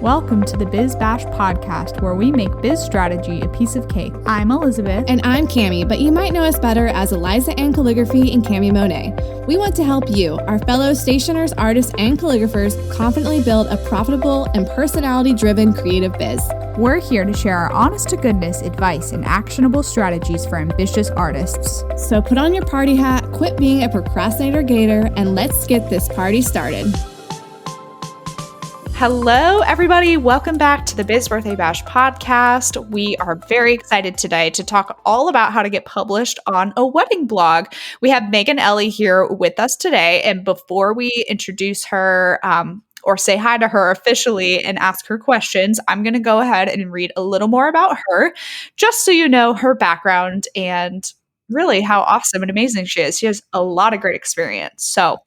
Welcome to the Biz Bash podcast, where we make biz strategy a piece of cake. I'm Elizabeth. And I'm Cami, but you might know us better as Eliza Ann Calligraphy and Cami Monet. We want to help you, our fellow stationers, artists, and calligraphers, confidently build a profitable and personality-driven creative biz. We're here to share our honest-to-goodness advice and actionable strategies for ambitious artists. So put on your party hat, quit being a procrastinator gator, and let's get this party started. Hello, everybody. Welcome back to the Biz Birthday Bash podcast. We are very excited today to talk all about how to get published on a wedding blog. We have Meghan Ely here with us today. And before we introduce her, or say hi to her officially and ask her questions, I'm going to go ahead and read a little more about her, just so you know her background and really how awesome and amazing she is. She has a lot of great experience. So,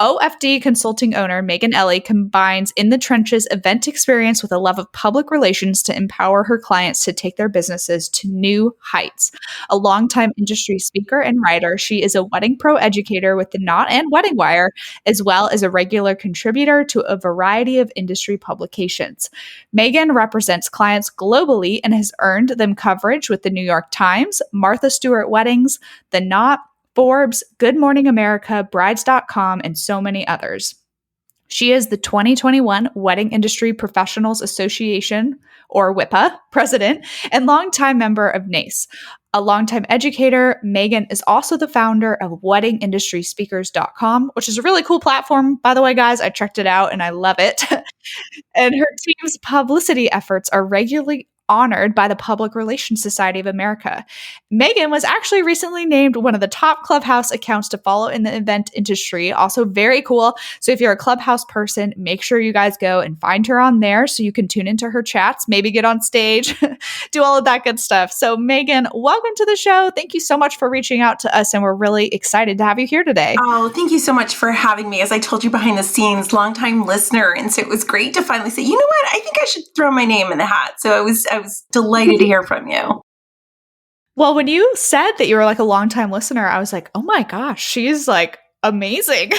OFD Consulting owner Meghan Ely combines in the trenches event experience with a love of public relations to empower her clients to take their businesses to new heights. A longtime industry speaker and writer, she is a WeddingPro educator with the Knot and WeddingWire, as well as a regular contributor to a variety of industry publications. Meghan represents clients globally and has earned them coverage with the New York Times, Martha Stewart Weddings, the Knot, Forbes, Good Morning America, Brides.com, and so many others. She is the 2021 Wedding Industry Professionals Association, or WIPA, president, and longtime member of NACE. A longtime educator, Meghan is also the founder of WeddingIndustrySpeakers.com, which is a really cool platform, by the way, guys. I checked it out and I love it. And her team's publicity efforts are regularly honored by the Public Relations Society of America. Meghan was actually recently named one of the top Clubhouse accounts to follow in the event industry. Also very cool. So if you're a Clubhouse person, make sure you guys go and find her on there so you can tune into her chats, maybe get on stage, do all of that good stuff. So Meghan, welcome to the show. Thank you so much for reaching out to us, and we're really excited to have you here today. Oh, thank you so much for having me. As I told you behind the scenes, longtime listener, and so it was great to finally say, you know what, I think I should throw my name in the hat. So I was delighted to hear from you. Well, when you said that you were like a longtime listener, I was like, oh my gosh, she's like amazing.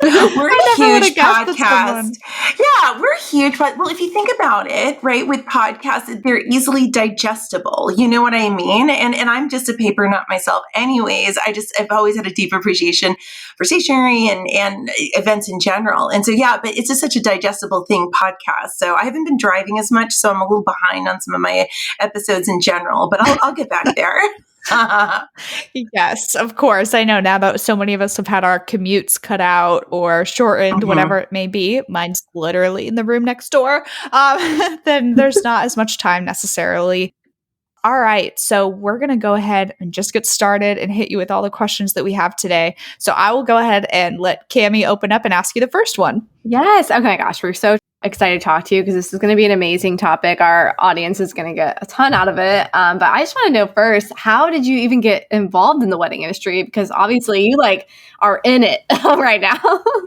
We're a huge podcast. Yeah, we're huge. But well, if you think about it, right, with podcasts, they're easily digestible. You know what I mean? And I'm just a paper nut myself anyways. I've always had a deep appreciation for stationery and events in general. And so, yeah, but it's just such a digestible thing, podcast. So I haven't been driving as much, so I'm a little behind on some of my episodes in general, but I'll get back there. Yes, of course. I know now that so many of us have had our commutes cut out or shortened, whatever it may be. Mine's literally in the room next door. Then there's not as much time necessarily. All right, so we're going to go ahead and just get started and hit you with all the questions that we have today. So I will go ahead and let Cami open up and ask you the first one. Yes. Oh my gosh, we're so excited to talk to you because this is going to be an amazing topic. Our audience is going to get a ton out of it. But I just want to know first, how did you even get involved in the wedding industry? Because obviously you are in it right now.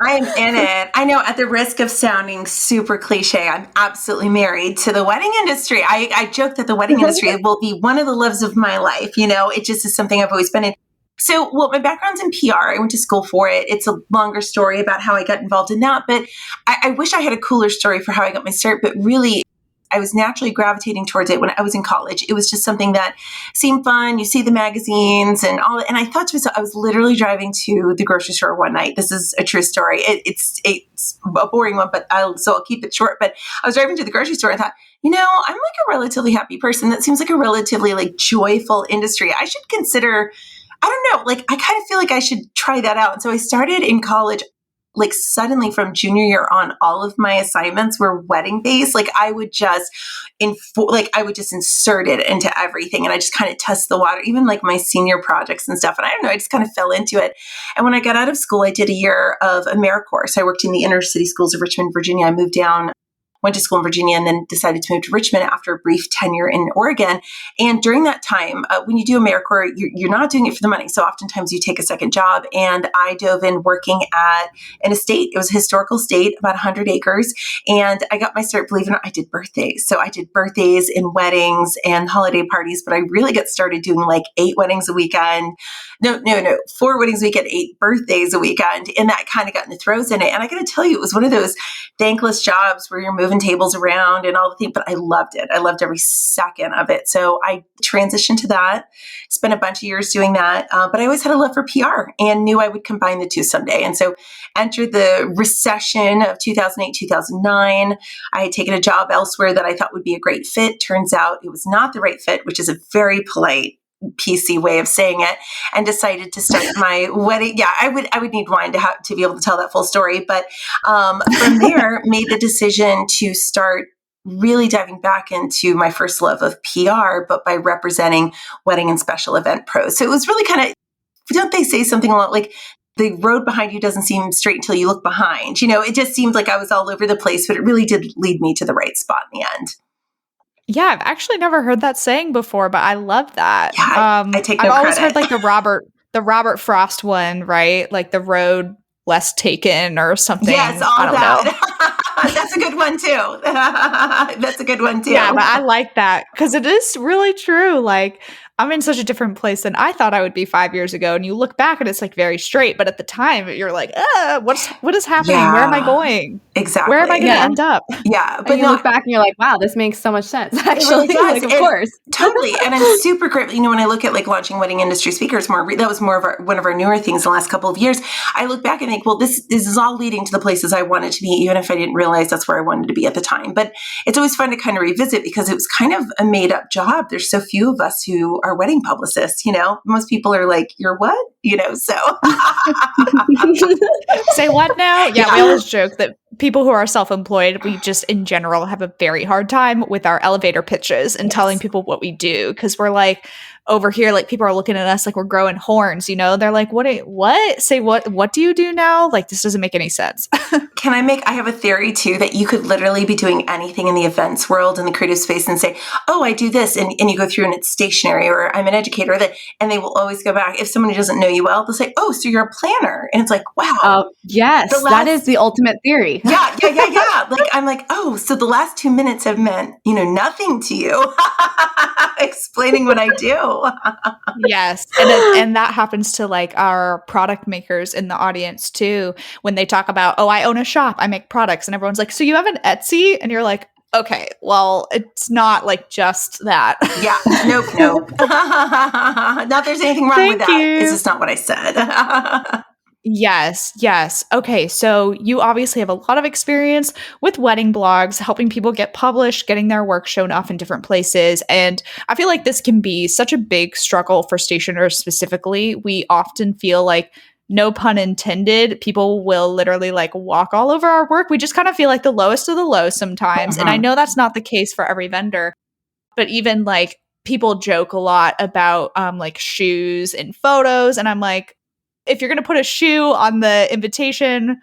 I'm in it. I know, at the risk of sounding super cliche, I'm absolutely married to the wedding industry. I joke that the wedding industry will be one of the loves of my life. You know, it just is something I've always been in. So, well, my background's in PR. I went to school for it. It's a longer story about how I got involved in that, but I wish I had a cooler story for how I got my start, but really, I was naturally gravitating towards it when I was in college. It was just something that seemed fun. You see the magazines and all, and I thought to myself, I was literally driving to the grocery store one night. This is a true story. It's a boring one, but I'll keep it short. But I was driving to the grocery store and thought, you know, I'm like a relatively happy person. That seems like a relatively joyful industry. I should consider, I don't know, I kind of feel like I should try that out. And so I started in college. Suddenly from junior year on, all of my assignments were wedding based. I would just insert it into everything, and I just kind of test the water, even my senior projects and stuff. And I don't know, I just kind of fell into it. And when I got out of school, I did a year of AmeriCorps. I worked in the inner city schools of Richmond, Virginia. I moved down, went to school in Virginia, and then decided to move to Richmond after a brief tenure in Oregon. And during that time, when you do AmeriCorps, you're not doing it for the money. So oftentimes you take a second job. And I dove in working at an estate. It was a historical estate, about 100 acres. And I got my start, believe it or not, I did birthdays. So I did birthdays and weddings and holiday parties, but I really got started doing 8 weddings a weekend. No, 4 weddings a weekend, 8 birthdays a weekend. And that kind of got in the throes in it. And I got to tell you, it was one of those thankless jobs where you're moving moving tables around and all the things, but I loved it. I loved every second of it. So I transitioned to that, spent a bunch of years doing that. But I always had a love for PR and knew I would combine the two someday. And so entered the recession of 2008, 2009. I had taken a job elsewhere that I thought would be a great fit. Turns out it was not the right fit, which is a very polite PC way of saying it, and decided to start my wedding. Yeah, I would need wine to be able to tell that full story. But from there, made the decision to start really diving back into my first love of PR, but by representing wedding and special event pros. So it was really kind of, don't they say something a lot like, the road behind you doesn't seem straight until you look behind. It just seemed like I was all over the place, but it really did lead me to the right spot in the end. Yeah, I've actually never heard that saying before, but I love that. Yeah, I take no I've always credit. heard like the Robert Frost one, right? Like the road less taken or something. Yes, all I don't know. That's a good one too. That's a good one too. Yeah, but I like that because it is really true. Like, I'm in such a different place than I thought I would be 5 years ago. And you look back and it's like very straight. But at the time, you're like, what is happening? Yeah, where am I going? Exactly. Where am I going to end up? Yeah. But you look back and you're like, wow, this makes so much sense. Actually, really of course. Totally. And I'm super grateful. When I look at like launching wedding industry speakers, that was more of one of our newer things in the last couple of years. I look back and think, well, this is all leading to the places I wanted to be, even if I didn't realize that's where I wanted to be at the time. But it's always fun to kind of revisit because it was kind of a made up job. There's so few of us who are wedding publicists. Most people are like, you're what? So. Say what now? Yeah, we always joke that people who are self-employed, we just in general have a very hard time with our elevator pitches and telling people what we do. Cause we're like over here, like people are looking at us like we're growing horns, they're like, what? Say what do you do now? Like, this doesn't make any sense. I have a theory too, that you could literally be doing anything in the events world, in the creative space, and say, oh, I do this. And you go through and it's stationary, or I'm an educator, and they will always go back. If somebody doesn't know you well, they'll say, oh, so you're a planner. And it's like, wow. Yes, that is the ultimate theory. Yeah. I'm like, oh, so the last 2 minutes have meant, nothing to you. Explaining what I do. Yes. And that happens to like our product makers in the audience too. When they talk about, oh, I own a shop, I make products, and everyone's like, so you have an Etsy? And you're like, okay, well, it's not like just that. Yeah. Nope. Not that there's anything wrong with that. It's just not what I said. Yes. Okay, so you obviously have a lot of experience with wedding blogs, helping people get published, getting their work shown off in different places. And I feel like this can be such a big struggle for stationers specifically. We often feel like, no pun intended, people will literally like walk all over our work. We just kind of feel like the lowest of the low sometimes. And I know that's not the case for every vendor, but even like people joke a lot about like shoes and photos. And I'm like, if you're going to put a shoe on the invitation,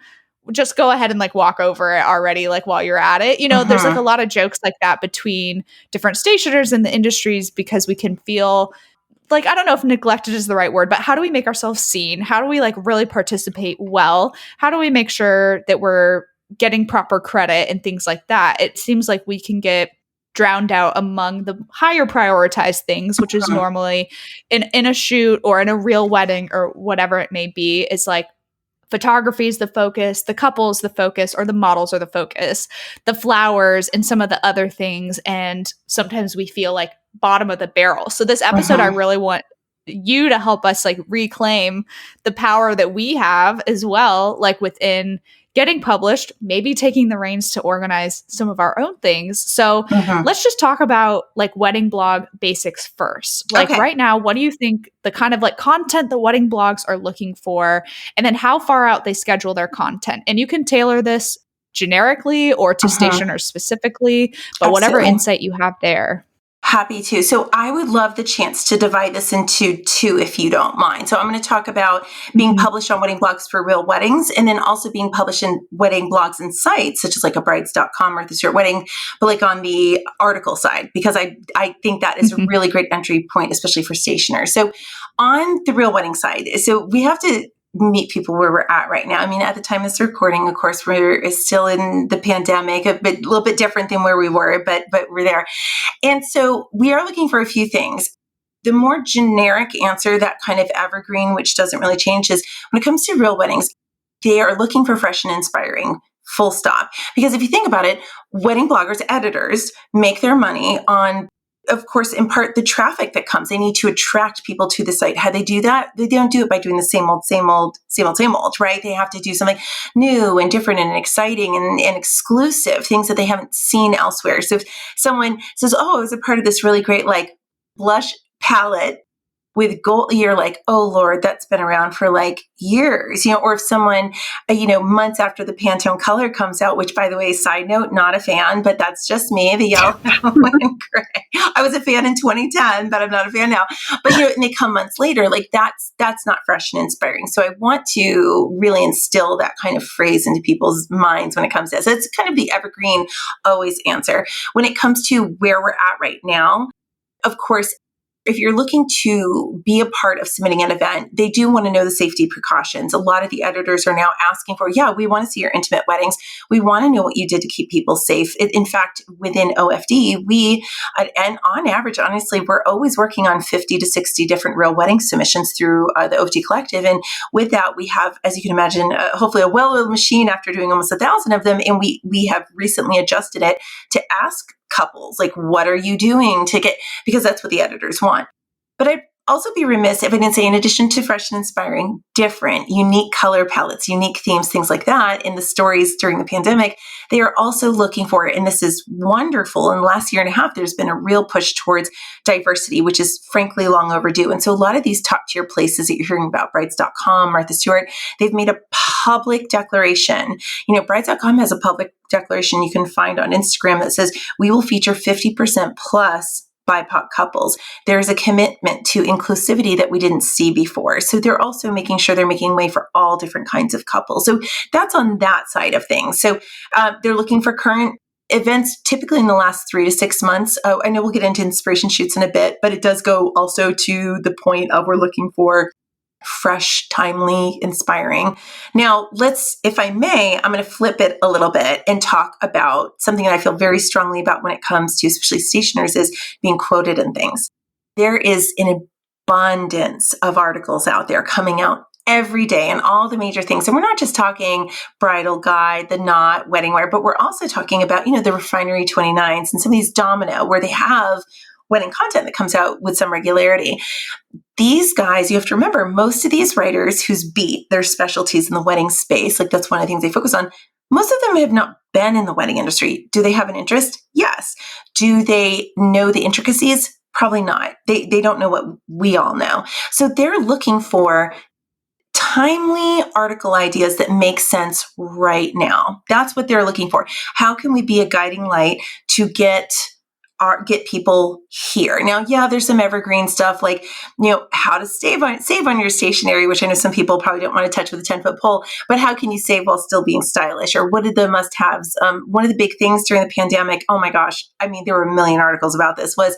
just go ahead and like walk over it already, like while you're at it. There's like a lot of jokes like that between different stationers in the industries because we can feel like, I don't know if neglected is the right word, but how do we make ourselves seen? How do we like really participate well? How do we make sure that we're getting proper credit and things like that? It seems like we can get drowned out among the higher prioritized things, which is normally in a shoot or in a real wedding or whatever it may be, is like photography is the focus, the couple's the focus, or the models are the focus, the flowers and some of the other things. And sometimes we feel like bottom of the barrel. So this episode, I really want you to help us like reclaim the power that we have as well, like within getting published, maybe taking the reins to organize some of our own things. So let's just talk about like wedding blog basics first. Like right now, what do you think the kind of like content the wedding blogs are looking for, and then how far out they schedule their content? And you can tailor this generically or to stationers specifically, but whatever insight you have there. Happy to. So I would love the chance to divide this into two, if you don't mind. So I'm going to talk about being published on wedding blogs for real weddings, and then also being published in wedding blogs and sites, such as like a brides.com or the Stewart Wedding, but like on the article side, because I think that is a really great entry point, especially for stationers. So on the real wedding side, so we have to meet people where we're at right now. I mean, at the time of this recording, of course, we're still in the pandemic, a little bit different than where we were, but we're there. And so we are looking for a few things. The more generic answer, that kind of evergreen, which doesn't really change, is when it comes to real weddings, they are looking for fresh and inspiring full stop. Because if you think about it, wedding bloggers, editors make their money on, of course, in part, the traffic that comes. They need to attract people to the site. How they do that? They don't do it by doing the same old, right? They have to do something new and different and exciting and exclusive, things that they haven't seen elsewhere. So if someone says, oh, I was a part of this really great, like, blush palette with gold, you're like, oh Lord, that's been around for like years, or if someone, months after the Pantone color comes out, which, by the way, side note, not a fan, but that's just me, the yellow and gray. I was a fan in 2010, but I'm not a fan now. But, and they come months later, like that's not fresh and inspiring. So I want to really instill that kind of phrase into people's minds when it comes to this. So it's kind of the evergreen always answer. When it comes to where we're at right now, of course, if you're looking to be a part of submitting an event, they do want to know the safety precautions. A lot of the editors are now asking for, we want to see your intimate weddings. We want to know what you did to keep people safe. In fact, within OFD, and on average, honestly, we're always working on 50 to 60 different real wedding submissions through the OFD Collective. And with that, we have, as you can imagine, hopefully a well-oiled machine after doing almost 1,000 of them. And we have recently adjusted it to ask couples, like, what are you doing to get, because that's what the editors want. But I'd also be remiss if I didn't say, in addition to fresh and inspiring, different, unique color palettes, unique themes, things like that in the stories during the pandemic, they are also looking for, and this is wonderful, in the last year and a half, there's been a real push towards diversity, which is frankly long overdue. And so a lot of these top tier places that you're hearing about, brides.com, Martha Stewart, they've made a public declaration. Brides.com has a public declaration you can find on Instagram that says, we will feature 50% plus BIPOC couples. There's a commitment to inclusivity that we didn't see before. So they're also making sure they're making way for all different kinds of couples. So that's on that side of things. So they're looking for current events, typically in the last 3 to 6 months. I know we'll get into inspiration shoots in a bit, but it does go also to the point of we're looking for fresh, timely, inspiring. Now, if I may, I'm going to flip it a little bit and talk about something that I feel very strongly about when it comes to especially stationers is being quoted in things. There is an abundance of articles out there coming out every day and all the major things. And we're not just talking Bridal Guide, the Knot, WeddingWire, but we're also talking about, the Refinery 29s and some of these Domino where they have wedding content that comes out with some regularity. These guys, you have to remember, most of these writers whose beat their specialties in the wedding space, like that's one of the things they focus on, most of them have not been in the wedding industry. Do they have an interest? Yes. Do they know the intricacies? Probably not. They don't know what we all know. So they're looking for timely article ideas that make sense right now. That's what they're looking for. How can we be a guiding light to get people here? Now, there's some evergreen stuff like, how to save on your stationery, which I know some people probably don't want to touch with a 10-foot pole, but how can you save while still being stylish? Or what are the must-haves? One of the big things during the pandemic, oh my gosh, there were a million articles about this, was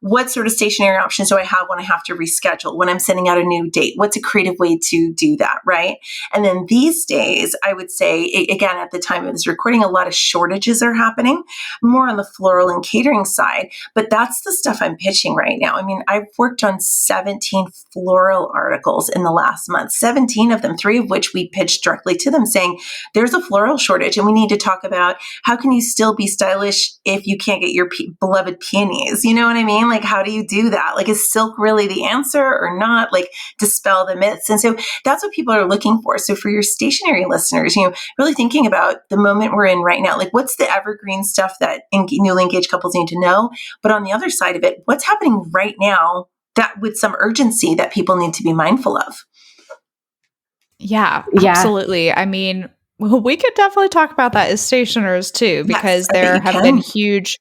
what sort of stationery options do I have when I have to reschedule, when I'm sending out a new date? What's a creative way to do that, right? And then these days, I would say, again, at the time of this recording, a lot of shortages are happening, more on the floral and catering side. But that's the stuff I'm pitching right now. I've worked on 17 floral articles in the last month, 17 of them, 3 of which we pitched directly to them saying, there's a floral shortage and we need to talk about how can you still be stylish if you can't get your beloved peonies? You know what I mean? Like, how do you do that? Like, is silk really the answer or not? Like, dispel the myths. And so that's what people are looking for. So for your stationary listeners, really thinking about the moment we're in right now, like what's the evergreen stuff that newly engaged couples need to know? But on the other side of it, what's happening right now that with some urgency that people need to be mindful of? Yeah, absolutely. We could definitely talk about that as stationers too, because there have been huge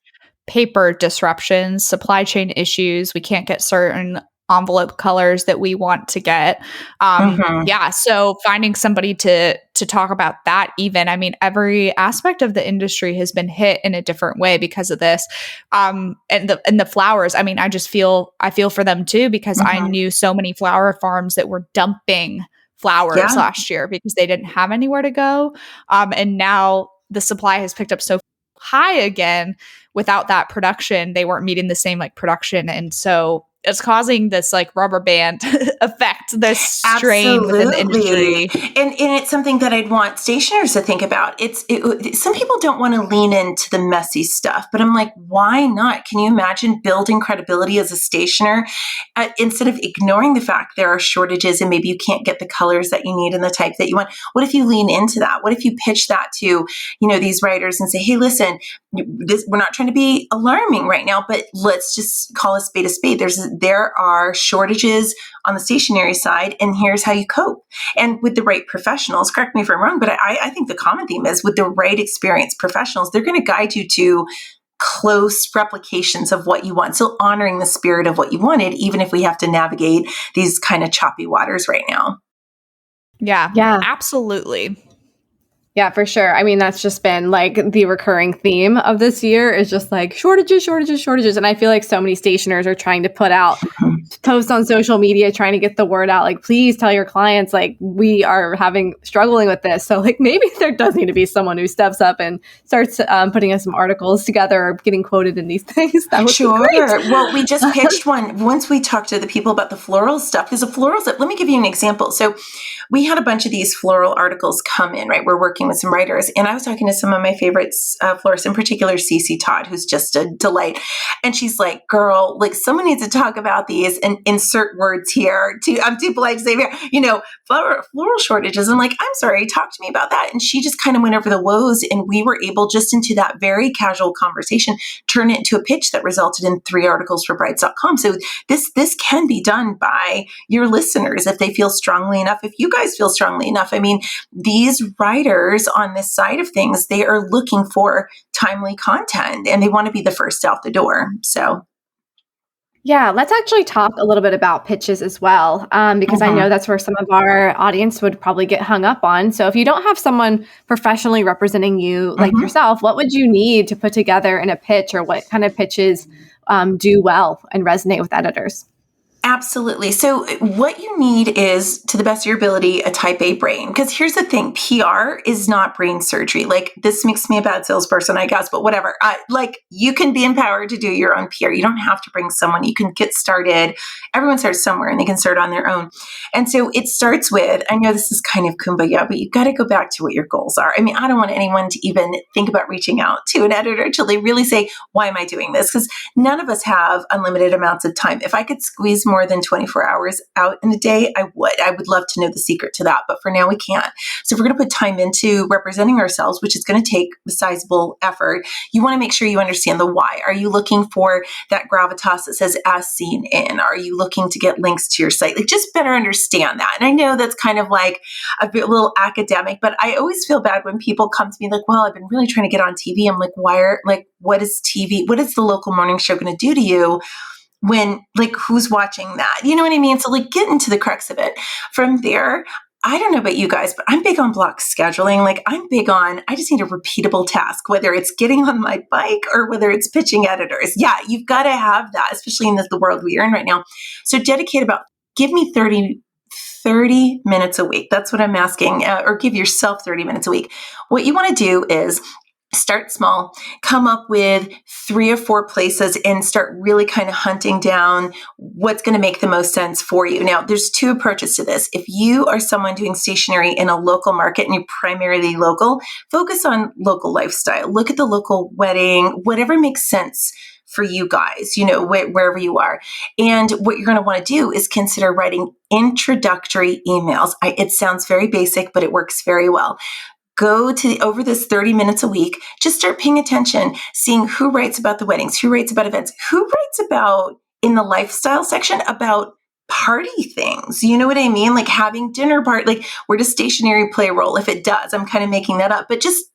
paper disruptions, supply chain issues. We can't get certain envelope colors that we want to get. So finding somebody to talk about that even, every aspect of the industry has been hit in a different way because of this. And the flowers, I feel for them too, because I knew so many flower farms that were dumping flowers last year because they didn't have anywhere to go. And now the supply has picked up so high again. Without that production, they weren't meeting the same production. And so it's causing this like rubber band effect, this strain within the industry. And it's something that I'd want stationers to think about. Some people don't want to lean into the messy stuff, but I'm like, why not? Can you imagine building credibility as a stationer instead of ignoring the fact there are shortages and maybe you can't get the colors that you need and the type that you want? What if you lean into that? What if you pitch that to, these writers and say, hey, listen, we're not trying to be alarming right now, but let's just call a spade a spade. There are shortages on the stationery side, and here's how you cope. And with the right professionals, correct me if I'm wrong, but I think the common theme is with the right experienced professionals, they're going to guide you to close replications of what you want. So honoring the spirit of what you wanted, even if we have to navigate these kind of choppy waters right now. Yeah, absolutely. Yeah, for sure. I mean, that's just been like the recurring theme of this year is just like shortages. And I feel like so many stationers are trying to put out posts on social media, trying to get the word out. Like, please tell your clients, like, we are struggling with this. So like, maybe there does need to be someone who steps up and starts putting us some articles together or getting quoted in these things. That would be great. Well, we just pitched one once we talked to the people about the floral stuff, because the florals, let me give you an example. So we had a bunch of these floral articles come in, right? We're working with some writers, and I was talking to some of my favorites, florists, in particular, Cece Todd, who's just a delight. And she's like, girl, like someone needs to talk about these and insert words here. I'm too polite to say, floral shortages. I'm like, I'm sorry, talk to me about that. And she just kind of went over the woes, and we were able, just into that very casual conversation, turn it into a pitch that resulted in 3 articles for brides.com. So this can be done by your listeners if they feel strongly enough, if you guys feel strongly enough. I mean, these writers on this side of things, they are looking for timely content and they want to be the first out the door. So yeah, let's actually talk a little bit about pitches as well, because I know that's where some of our audience would probably get hung up on. So if you don't have someone professionally representing you like yourself, what would you need to put together in a pitch, or what kind of pitches do well and resonate with editors? Absolutely. So what you need is, to the best of your ability, a type A brain. Because here's the thing, PR is not brain surgery. Like, this makes me a bad salesperson, I guess, but whatever. You can be empowered to do your own PR. You don't have to bring someone. You can get started. Everyone starts somewhere and they can start on their own. And so it starts with, I know this is kind of kumbaya, but you've got to go back to what your goals are. I mean, I don't want anyone to even think about reaching out to an editor until they really say, why am I doing this? Because none of us have unlimited amounts of time. If I could squeeze more than 24 hours out in a day, I would love to know the secret to that. But for now, we can't. So if we're going to put time into representing ourselves, which is going to take a sizable effort, you want to make sure you understand the why. Are you looking for that gravitas that says as seen in? Are you looking to get links to your site? Like, just better understand that. And I know that's kind of like a little academic, but I always feel bad when people come to me like, well, I've been really trying to get on TV. I'm like, what is TV? What is the local morning show going to do to you? When, like, who's watching that? You know what I mean? So, like, get into the crux of it. From there, I don't know about you guys, but I'm big on block scheduling. Like, I just need a repeatable task, whether it's getting on my bike or whether it's pitching editors. Yeah, you've got to have that, especially in the world we are in right now. So give me 30 minutes a week. That's what I'm asking, or give yourself 30 minutes a week. What you want to do is start small, come up with 3 or 4 places and start really kind of hunting down what's going to make the most sense for you. Now, there's 2 approaches to this. If you are someone doing stationery in a local market and you're primarily local, focus on local lifestyle. Look at the local wedding, whatever makes sense for you guys, wherever you are. And what you're going to want to do is consider writing introductory emails. It sounds very basic, but it works very well. Go to over this 30 minutes a week, just start paying attention, seeing who writes about the weddings, who writes about events, who writes about, in the lifestyle section, about party things. You know what I mean? Like having dinner party, like, where does stationery play a role? If it does, I'm kind of making that up, but just,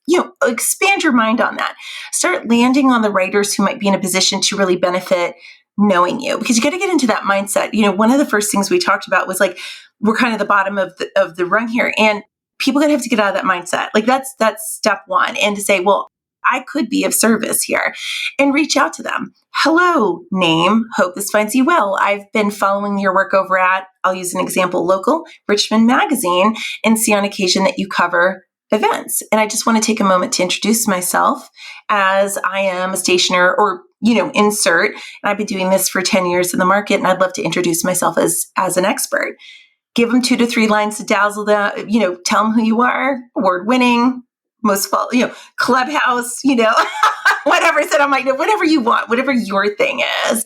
expand your mind on that. Start landing on the writers who might be in a position to really benefit knowing you, because you got to get into that mindset. One of the first things we talked about was like, we're kind of the bottom of the rung here. And people are going to have to get out of that mindset. Like, that's step one. And to say, well, I could be of service here, and reach out to them. Hello, name. Hope this finds you well. I've been following your work over at, I'll use an example, local Richmond magazine, and see on occasion that you cover events. And I just want to take a moment to introduce myself, as I am a stationer, or insert, and I've been doing this for 10 years in the market, and I'd love to introduce myself as an expert. Give them 2 to 3 lines to dazzle them, tell them who you are, award winning, Clubhouse, whatever said on my, whatever you want, whatever your thing is.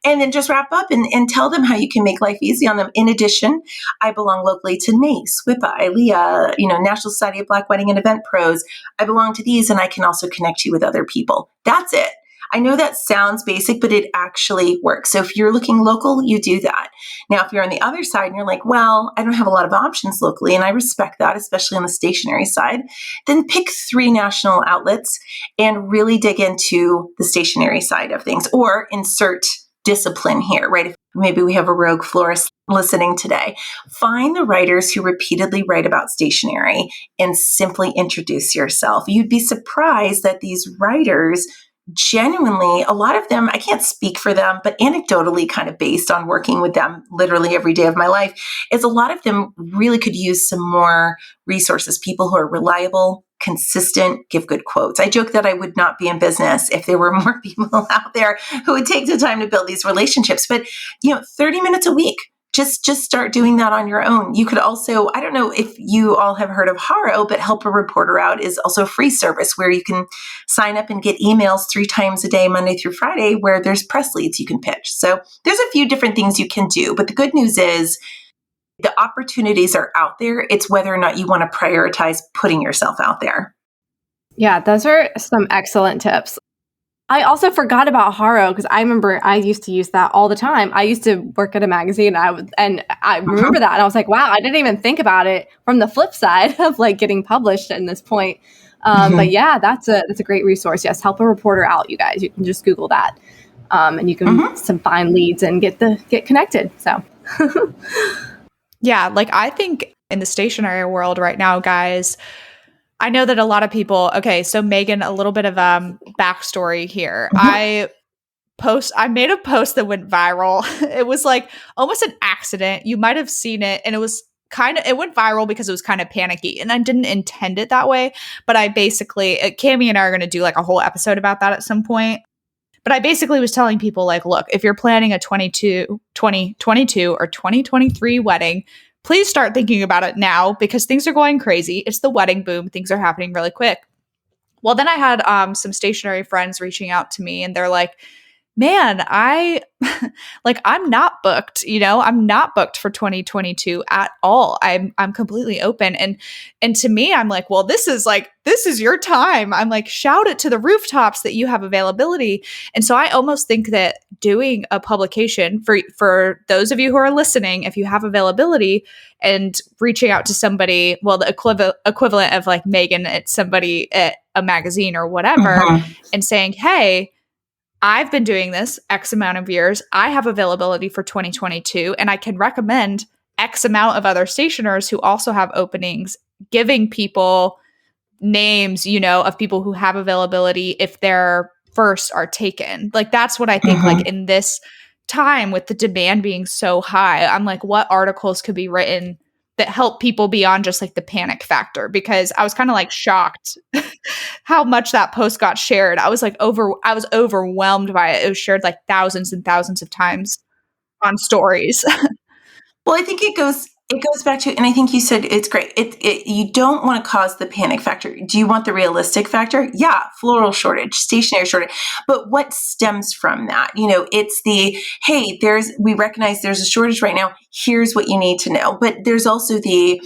And then just wrap up and tell them how you can make life easy on them. In addition, I belong locally to NACE, WIPA, ILEA, National Society of Black Wedding and Event Pros. I belong to these, and I can also connect you with other people. That's it. I know that sounds basic, but it actually works. So if you're looking local, you do that. Now, if you're on the other side and you're like, well, I don't have a lot of options locally, and I respect that, especially on the stationary side, then pick 3 national outlets and really dig into the stationary side of things, or insert discipline here, right? If maybe we have a rogue florist listening today, find the writers who repeatedly write about stationery and simply introduce yourself. You'd be surprised that these writers genuinely, a lot of them, I can't speak for them, but anecdotally, kind of based on working with them literally every day of my life, is a lot of them really could use some more resources, people who are reliable, consistent, give good quotes. I joke that I would not be in business if there were more people out there who would take the time to build these relationships. But, 30 minutes a week, just start doing that on your own. You could also, I don't know if you all have heard of Haro, but Help a Reporter Out is also a free service where you can sign up and get emails 3 times a day, Monday through Friday, where there's press leads you can pitch. So there's a few different things you can do. But the good news is the opportunities are out there. It's whether or not you want to prioritize putting yourself out there. Yeah, those are some excellent tips. I also forgot about Haro because I remember I used to use that all the time. I used to work at a magazine, and I remember that, and I was like, "Wow, I didn't even think about it from the flip side of like getting published in this point." But yeah, that's a great resource. Yes, Help a Reporter Out, you guys. You can just Google that, and you can find leads and get connected. So, yeah, like I think in the stationery world right now, guys. I know that a lot of people, okay, so Meghan, a little bit of backstory here. I made a post that went viral. It was like almost an accident. You might have seen it, and it went viral because it was kind of panicky, and I didn't intend it that way. But I basically, Cammie and I are going to do like a whole episode about that at some point. But I basically was telling people like, look, if you're planning a 2022 or 2023 wedding, please start thinking about it now because things are going crazy. It's the wedding boom. Things are happening really quick. Well, then I had some stationary friends reaching out to me, and they're like, man, I'm not booked, I'm not booked for 2022 at all. I'm completely open. And to me, I'm like, well, this is your time. I'm like, shout it to the rooftops that you have availability. And so I almost think that doing a publication for those of you who are listening, if you have availability and reaching out to somebody, well, the equivalent of like Meghan at somebody at a magazine or whatever, and saying, hey, I've been doing this X amount of years. I have availability for 2022, and I can recommend X amount of other stationers who also have openings, giving people names, of people who have availability if their first are taken. Like, that's what I think, like in this time with the demand being so high, I'm like, what articles could be written that help people beyond just like the panic factor? Because I was kind of like shocked how much that post got shared. I was overwhelmed by it. It was shared like thousands and thousands of times on stories. Well, I think it goes back to, and I think you said it's great. You don't want to cause the panic factor. Do you want the realistic factor? Yeah, floral shortage, stationery shortage. But what stems from that? It's the, hey, we recognize there's a shortage right now. Here's what you need to know. But there's also to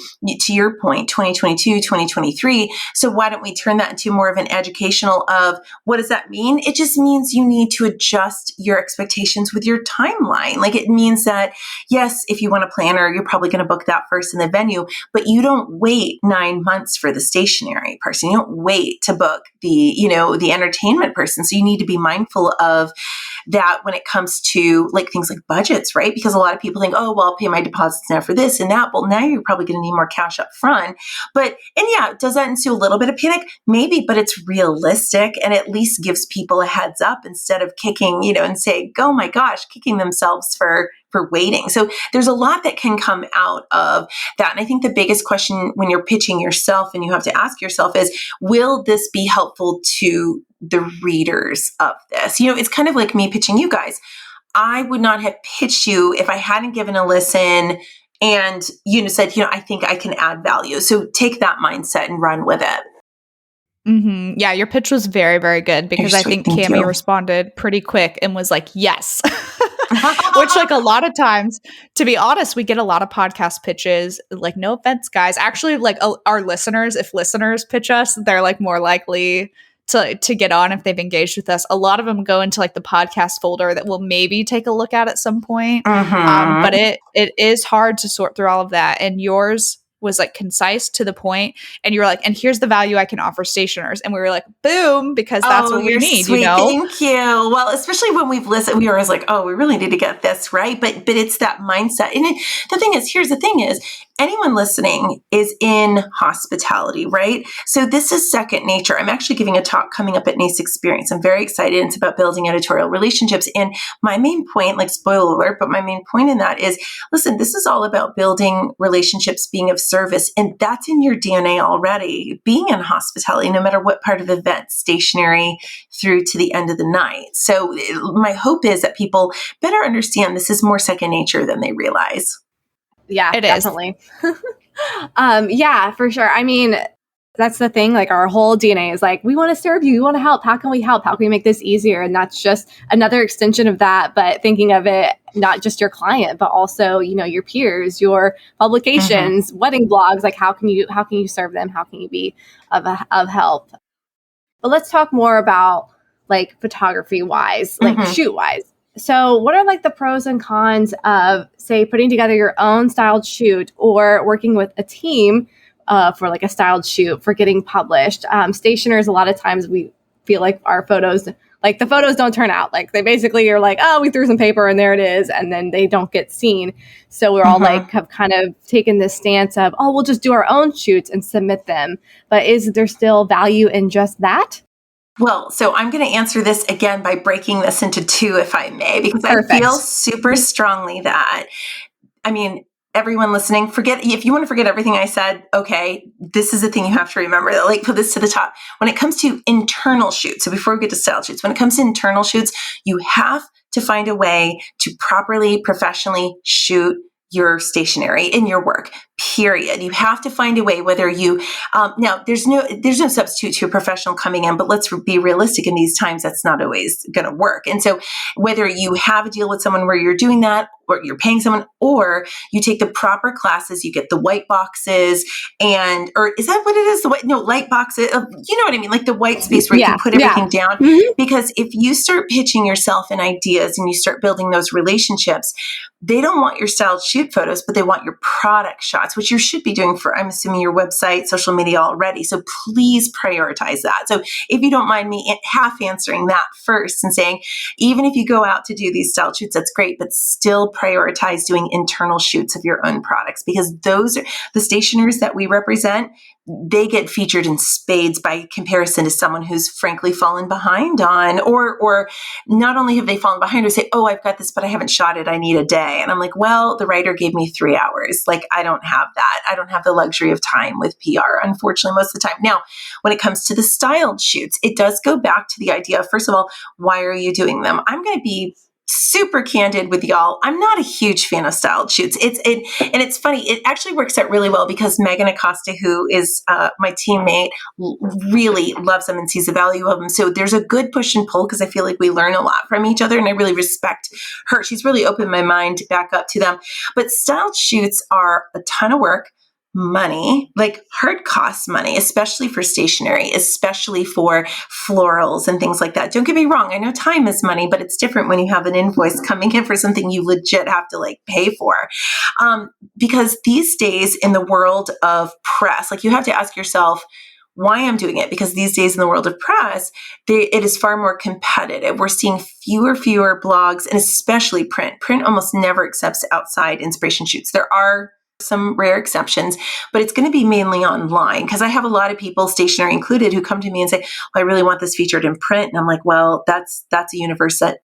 your point, 2022, 2023. So why don't we turn that into more of an educational of what does that mean? It just means you need to adjust your expectations with your timeline. Like, it means that, yes, if you want a planner, you're probably going to book that first in the venue, but you don't wait 9 months for the stationery person. You don't wait to book the entertainment person. So you need to be mindful of that when it comes to like things like budgets, right? Because a lot of people think, oh, well, I'll pay my deposits now for this and that. Well, now you're probably going to need more cash up front. And yeah, does that ensue a little bit of panic? Maybe, but it's realistic and at least gives people a heads up instead of kicking, and saying, oh my gosh, kicking themselves for for waiting. So there's a lot that can come out of that. And I think the biggest question when you're pitching yourself and you have to ask yourself is, will this be helpful to the readers of this? It's kind of like me pitching you guys. I would not have pitched you if I hadn't given a listen and said, I think I can add value. So take that mindset and run with it. Mm-hmm. Yeah, your pitch was very, very good because I think Cammie responded pretty quick and was like, yes. Which, like, a lot of times, to be honest, we get a lot of podcast pitches. Like, no offense, guys. Actually, like, our listeners, if listeners pitch us, they're like more likely to get on if they've engaged with us. A lot of them go into like the podcast folder that we'll maybe take a look at some point. But it is hard to sort through all of that. And yours was like concise to the point, and you were like, and here's the value I can offer stationers. And we were like, boom, because that's what we need, sweet. Thank you. Well, especially when we've listened, we were always like, oh, we really need to get this right. But it's that mindset. And here's the thing is, anyone listening is in hospitality, right? So this is second nature. I'm actually giving a talk coming up at NACE Experience. I'm very excited. It's about building editorial relationships. And my main point, like spoiler alert, but my main point in that is, listen, this is all about building relationships, being of service. And that's in your DNA already, being in hospitality, no matter what part of the event, stationary through to the end of the night. So my hope is that people better understand this is more second nature than they realize. Yeah, it definitely. Yeah, for sure. I mean, that's the thing. Like, our whole DNA is like, we want to serve you. We want to help. How can we help? How can we make this easier? And that's just another extension of that. But thinking of it, not just your client, but also, your peers, your publications, wedding blogs. Like, how can you serve them? How can you be of help? But let's talk more about like photography wise, like shoot wise. So what are like the pros and cons of, say, putting together your own styled shoot or working with a team for like a styled shoot for getting published? Stationers, a lot of times we feel like our photos, like the photos don't turn out. Like they basically are like, oh, we threw some paper and there it is. And then they don't get seen. So we're all like, have kind of taken this stance of, oh, we'll just do our own shoots and submit them. But is there still value in just that? Well, so I'm going to answer this again by breaking this into two, if I may, because Perfect. I feel super strongly that, everyone listening, if you want to forget everything I said, okay, this is the thing you have to remember, that, like, put this to the top. When it comes to internal shoots, so before we get to style shoots, when it comes to internal shoots, you have to find a way to properly, professionally shoot your stationery in your work, period. You have to find a way, whether you, now there's no substitute to a professional coming in, but let's be realistic in these times, that's not always going to work. And so whether you have a deal with someone where you're doing that, or you're paying someone, or you take the proper classes, you get the white boxes or is that what it is? Light boxes, you know what I mean? Like the white space where you can put everything down. Because if you start pitching yourself and ideas and you start building those relationships, they don't want your styled shoot photos, but they want your product shots, which you should be doing for, I'm assuming, your website, social media already. So please prioritize that. So if you don't mind me half answering that first and saying, even if you go out to do these styled shoots, that's great, but still prioritize doing internal shoots of your own products, because those are the stationers that we represent. They get featured in spades by comparison to someone who's frankly fallen behind on, or not only have they fallen behind, or say, oh, I've got this, but I haven't shot it. I need a day. And I'm like, well, the writer gave me 3 hours. Like, I don't have that. I don't have the luxury of time with PR, unfortunately, most of the time. Now, when it comes to the styled shoots, it does go back to the idea of, first of all, why are you doing them? I'm going to be super candid with y'all. I'm not a huge fan of styled shoots. And it's funny. It actually works out really well because Megan Acosta, who is my teammate, really loves them and sees the value of them. So there's a good push and pull because I feel like we learn a lot from each other, and I really respect her. She's really opened my mind back up to them. But styled shoots are a ton of work. Money, like hard costs money, especially for stationery, especially for florals and things like that. Don't get me wrong. I know time is money, but it's different when you have an invoice coming in for something you legit have to like pay for. Because these days in the world of press, like you have to ask yourself, why I'm doing it, because these days in the world of press, it is far more competitive. We're seeing fewer blogs, and especially print. Print almost never accepts outside inspiration shoots. There are some rare exceptions, but it's going to be mainly online, because I have a lot of people, stationery included, who come to me and say, well, I really want this featured in print. And I'm like, well, that's a universe that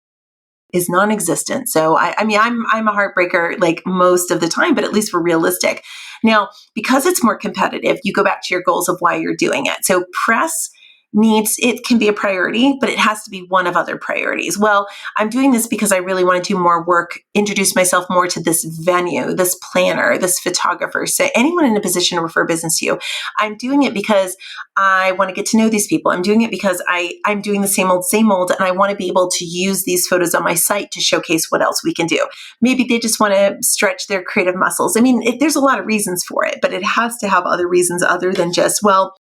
is non-existent. So I mean, I'm a heartbreaker like most of the time, but at least we're realistic. Now, because it's more competitive, you go back to your goals of why you're doing it. So press it can be a priority, but it has to be one of other priorities. Well, I'm doing this because I really want to do more work, introduce myself more to this venue, this planner, this photographer. So anyone in a position to refer business to you. I'm doing it because I want to get to know these people. I'm doing it because I'm doing the same old, and I want to be able to use these photos on my site to showcase what else we can do. Maybe they just want to stretch their creative muscles. I mean, there's a lot of reasons for it, but it has to have other reasons other than just, well,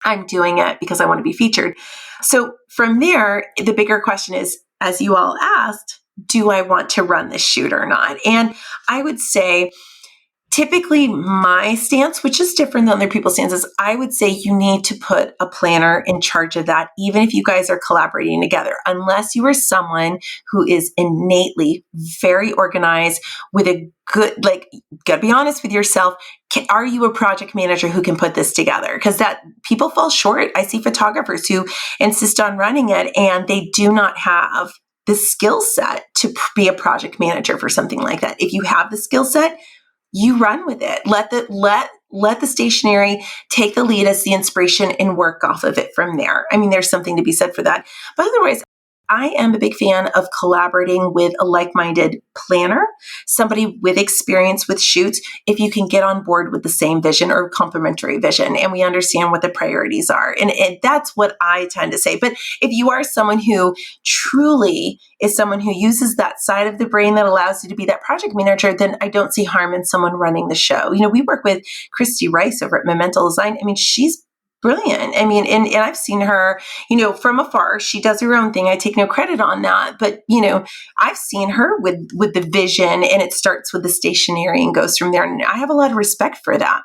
I'm doing it because I want to be featured. So from there, the bigger question is, as you all asked, do I want to run this shoot or not? And I would say, typically my stance, which is different than other people's stances, I would say you need to put a planner in charge of that, even if you guys are collaborating together, unless you are someone who is innately very organized with a good, like, gotta be honest with yourself. Are you a project manager who can put this together? Because that people fall short. I see photographers who insist on running it and they do not have the skill set to be a project manager for something like that. If you have the skill set, you run with it. Let the stationery take the lead as the inspiration and work off of it from there. I mean, there's something to be said for that. But otherwise, I am a big fan of collaborating with a like-minded planner, somebody with experience with shoots, if you can get on board with the same vision or complementary vision, and we understand what the priorities are. And that's what I tend to say. But if you are someone who truly is someone who uses that side of the brain that allows you to be that project manager, then I don't see harm in someone running the show. You know, we work with Christy Rice over at Memento Design. I mean, she's brilliant. I mean, and I've seen her, you know, from afar. She does her own thing. I take no credit on that. But, you know, I've seen her with the vision, and it starts with the stationery and goes from there. And I have a lot of respect for that.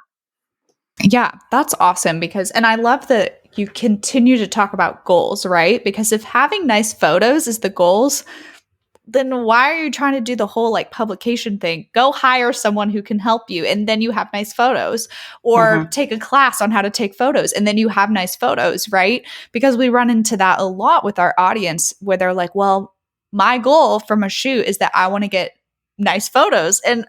Yeah, that's awesome and I love that you continue to talk about goals, right? Because if having nice photos is the goals, then why are you trying to do the whole like publication thing? Go hire someone who can help you and then you have nice photos, or take a class on how to take photos and then you have nice photos, right? Because we run into that a lot with our audience where they're like, well, my goal from a shoot is that I want to get nice photos. And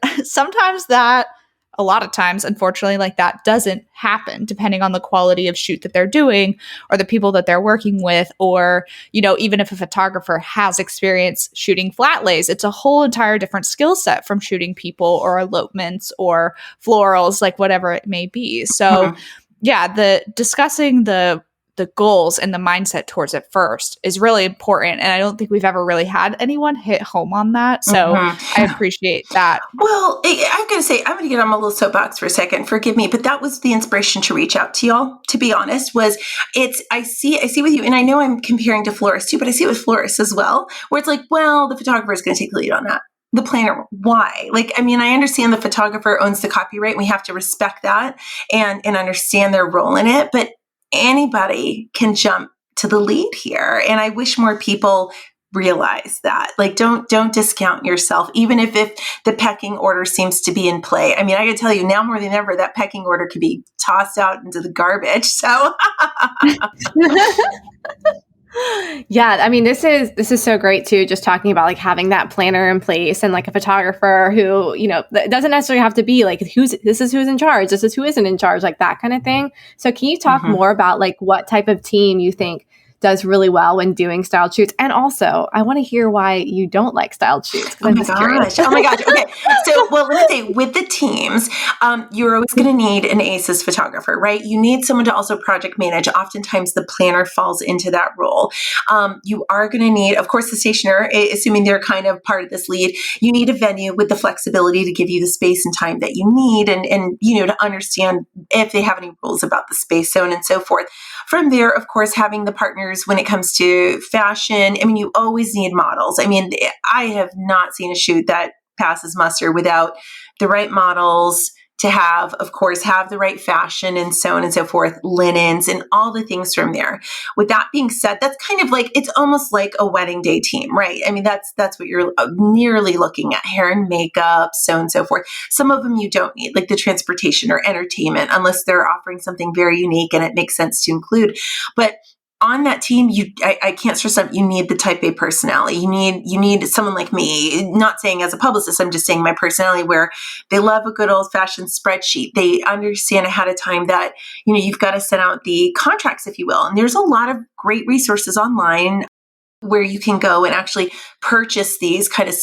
a lot of times, unfortunately, like that doesn't happen depending on the quality of shoot that they're doing or the people that they're working with. Or, you know, even if a photographer has experience shooting flat lays, it's a whole entire different skill set from shooting people or elopements or florals, like whatever it may be. So yeah, discussing the goals and the mindset towards it first is really important. And I don't think we've ever really had anyone hit home on that. So I appreciate that. Well, I'm going to get on my little soapbox for a second. Forgive me, but that was the inspiration to reach out to y'all, to be honest, I see with you, and I know I'm comparing to florists too, but I see it with florists as well, where it's like, well, the photographer is going to take the lead on that. The planner, why? Like, I mean, I understand the photographer owns the copyright and we have to respect that and understand their role in it, but anybody can jump to the lead here. And I wish more people realize that. Like, don't discount yourself, even if the pecking order seems to be in play. I mean, I can tell you now more than ever, that pecking order could be tossed out into the garbage. So yeah, I mean, this is so great too, just talking about like having that planner in place and like a photographer who, you know, it doesn't necessarily have to be like this is who's in charge, this is who isn't in charge, like that kind of thing. So can you talk more about like what type of team you think does really well when doing styled shoots? And also, I want to hear why you don't like styled shoots. Oh my gosh. Okay. So, well, let me say, with the teams, you're always going to need an ACES photographer, right? You need someone to also project manage. Oftentimes, the planner falls into that role. You are going to need, of course, the stationer, assuming they're kind of part of this lead. You need a venue with the flexibility to give you the space and time that you need, and you know, to understand if they have any rules about the space, so on and so forth. From there, of course, having the partners when it comes to fashion. I mean, you always need models. I mean, I have not seen a shoot that passes muster without the right models to have, of course, have the right fashion and so on and so forth, linens and all the things from there. With that being said, that's kind of like, it's almost like a wedding day team, right? I mean, that's what you're nearly looking at, hair and makeup, so on and so forth. Some of them you don't need, like the transportation or entertainment, unless they're offering something very unique and it makes sense to include. But on that team, I can't stress enough, you need the type A personality. You need someone like me, not saying as a publicist, I'm just saying my personality, where they love a good old fashioned spreadsheet. They understand ahead of time that, you've got to send out the contracts, if you will. And there's a lot of great resources online where you can go and actually purchase these kind of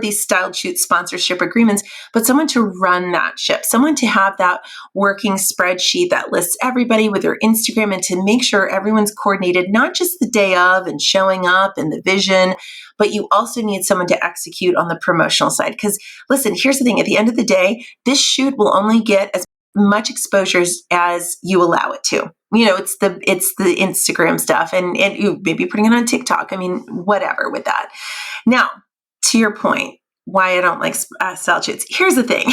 these styled shoot sponsorship agreements, but someone to run that ship, someone to have that working spreadsheet that lists everybody with their Instagram and to make sure everyone's coordinated, not just the day of and showing up and the vision, but you also need someone to execute on the promotional side. Because listen, here's the thing, at the end of the day, this shoot will only get as much exposure as you allow it to. It's the Instagram stuff and you maybe putting it on TikTok. I mean, whatever with that. Now, to your point, why I don't like style shoots. Here's the thing.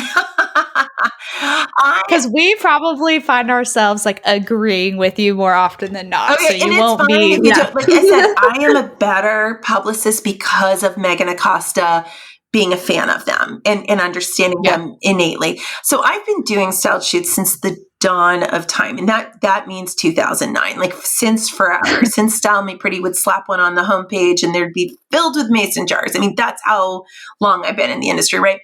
Because we probably find ourselves like agreeing with you more often than not. Okay, so you won't be. Like I said, I am a better publicist because of Megan Acosta being a fan of them and understanding them innately. So I've been doing style shoots since the dawn of time. And that means 2009, like since forever, since Style Me Pretty would slap one on the homepage and there'd be filled with mason jars. I mean, that's how long I've been in the industry, right?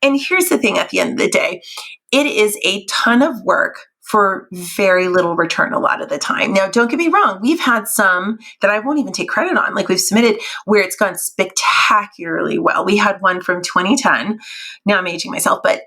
And here's the thing, at the end of the day, it is a ton of work for very little return a lot of the time. Now, don't get me wrong. We've had some that I won't even take credit on. Like we've submitted where it's gone spectacularly well. We had one from 2010. Now I'm aging myself, but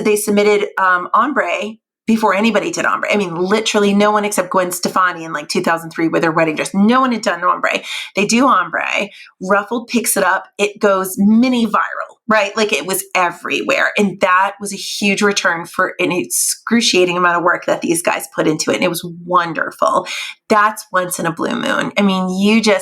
they submitted ombre before anybody did ombre. I mean, literally no one except Gwen Stefani in like 2003 with her wedding dress. No one had done ombre. They do ombre. Ruffled picks it up. It goes mini viral, right? Like it was everywhere. And that was a huge return for an excruciating amount of work that these guys put into it. And it was wonderful. That's once in a blue moon. I mean,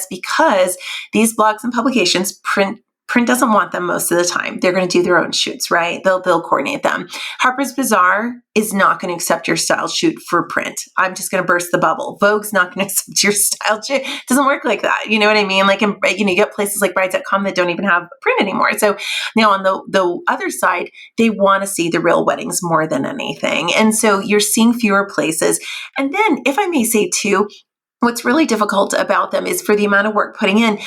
because these blogs and publications print doesn't want them most of the time. They're going to do their own shoots, right? They'll coordinate them. Harper's Bazaar is not going to accept your style shoot for print. I'm just going to burst the bubble. Vogue's not going to accept your style shoot. It doesn't work like that. You know what I mean? Like, you get places like brides.com that don't even have print anymore. So now on the other side, they want to see the real weddings more than anything. And so you're seeing fewer places. And then, if I may say too, what's really difficult about them is for the amount of work putting in.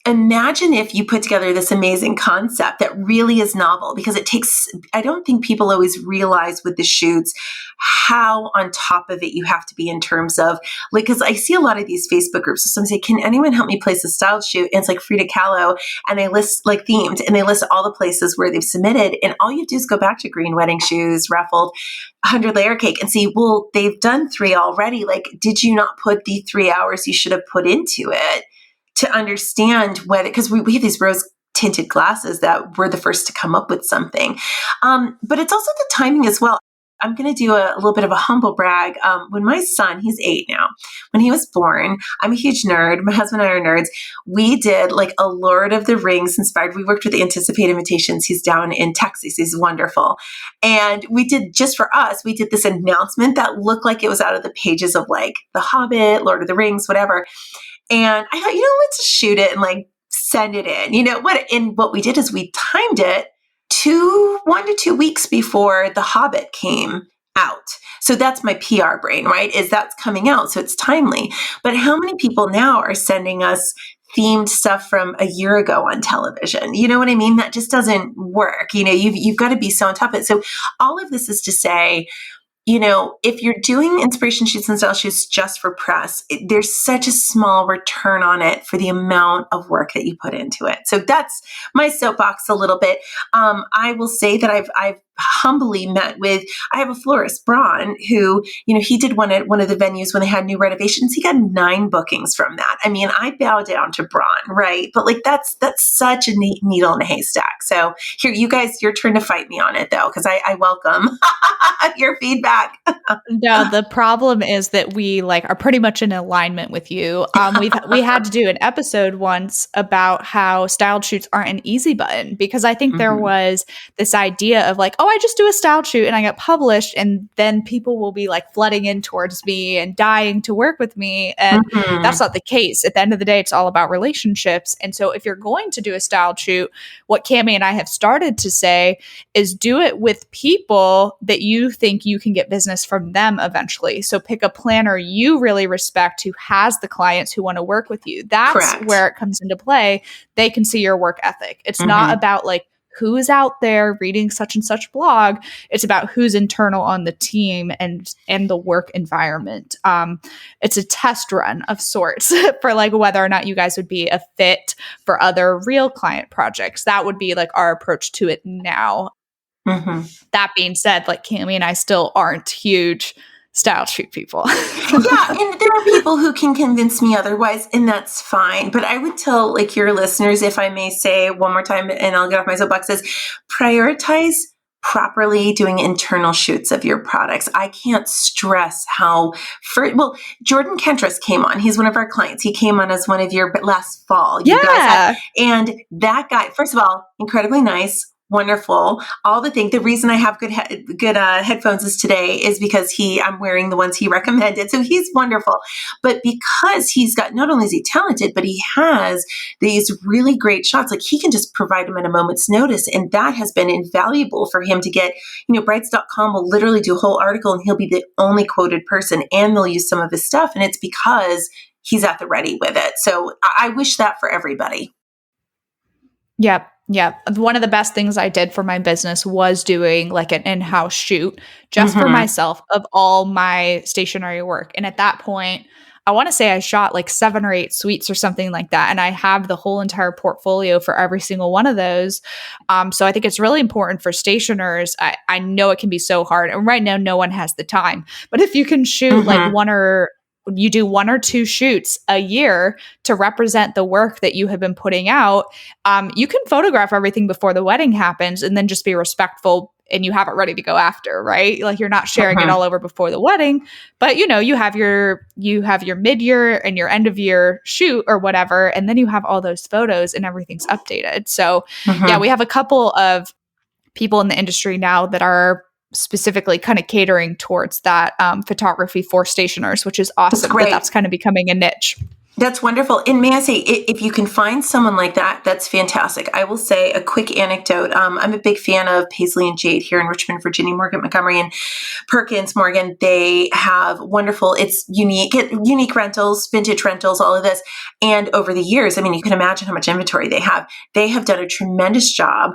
Imagine if you put together this amazing concept that really is novel, because I don't think people always realize with the shoots how on top of it you have to be in terms of, like, because I see a lot of these Facebook groups. So someone say, can anyone help me place a style shoot? And it's like Frida Kahlo, and they list like themed, and they list all the places where they've submitted. And all you do is go back to green wedding shoes, ruffled, 100 layer cake, and see, well, they've done 3 already. Like, did you not put the 3 hours you should have put into it to understand whether, because we have these rose tinted glasses that were the first to come up with something. But it's also the timing as well. I'm going to do a little bit of a humble brag. When my son, he's 8 now, when he was born, I'm a huge nerd. My husband and I are nerds. We did like a Lord of the Rings inspired. We worked with Anticipate Invitations. He's down in Texas. He's wonderful. And we did, just for us, we did this announcement that looked like it was out of the pages of like The Hobbit, Lord of the Rings, whatever. And I thought, let's just shoot it and like send it in. What we did is we timed it 1 to 2 weeks before The Hobbit came out. So that's my PR brain, right? Is that's coming out. So it's timely. But how many people now are sending us themed stuff from a year ago on television? You know what I mean? That just doesn't work. You've got to be so on top of it. So all of this is to say, if you're doing inspiration shoots and style shoots just for press, there's such a small return on it for the amount of work that you put into it. So that's my soapbox a little bit. I will say that I've humbly met with, I have a florist, Braun, who, he did one at one of the venues when they had new renovations. He got 9 bookings from that. I mean, I bow down to Braun, right? But like, that's such a neat needle in a haystack. So here, you guys, your turn to fight me on it though, because I welcome your feedback. No, the problem is that we are pretty much in alignment with you. We had to do an episode once about how styled shoots aren't an easy button, because I think there was this idea of like, oh, I just do a style shoot and I get published, and then people will be like flooding in towards me and dying to work with me. And that's not the case. At the end of the day, it's all about relationships. And so if you're going to do a style shoot, what Cami and I have started to say is do it with people that you think you can get business from them eventually. So pick a planner you really respect who has the clients who want to work with you. That's where it comes into play. They can see your work ethic. It's not about like who's out there reading such and such blog. It's about who's internal on the team and the work environment. It's a test run of sorts for like whether or not you guys would be a fit for other real client projects. That would be like our approach to it now. That being said, like Cami and I still aren't huge style shoot people. Yeah, and there are people who can convince me otherwise, and that's fine. But I would tell like your listeners, if I may say one more time, and I'll get off my soapbox, is prioritize properly doing internal shoots of your products. I can't stress how, Jordan Kentris came on. He's one of our clients. He came on as one of your last fall. You guys had, and that guy, first of all, incredibly nice. Wonderful. All the things. The reason I have good headphones is today is because I'm wearing the ones he recommended. So he's wonderful. But because he's got, not only is he talented, but he has these really great shots. Like he can just provide them at a moment's notice. And that has been invaluable for him to get, Brights.com will literally do a whole article and he'll be the only quoted person and they'll use some of his stuff. And it's because he's at the ready with it. So I wish that for everybody. Yep. Yeah. One of the best things I did for my business was doing like an in-house shoot just for myself of all my stationery work. And at that point, I want to say I shot like 7 or 8 suites or something like that. And I have the whole entire portfolio for every single one of those. So I think it's really important for stationers. I know it can be so hard. And right now, no one has the time. But if you can shoot like you do 1 or 2 shoots a year to represent the work that you have been putting out, you can photograph everything before the wedding happens and then just be respectful and you have it ready to go after, right? Like you're not sharing it all over before the wedding, but you have your mid-year and your end of year shoot or whatever. And then you have all those photos and everything's updated. So yeah, we have a couple of people in the industry now that are specifically kind of catering towards that photography for stationers, which is awesome. That's kind of becoming a niche. That's wonderful. And may I say, if you can find someone like that, that's fantastic. I will say a quick anecdote. I'm a big fan of Paisley and Jade here in Richmond, Virginia, Morgan, Montgomery, and Perkins, Morgan. They have wonderful, it's unique rentals, vintage rentals, all of this. And over the years, I mean, you can imagine how much inventory they have. They have done a tremendous job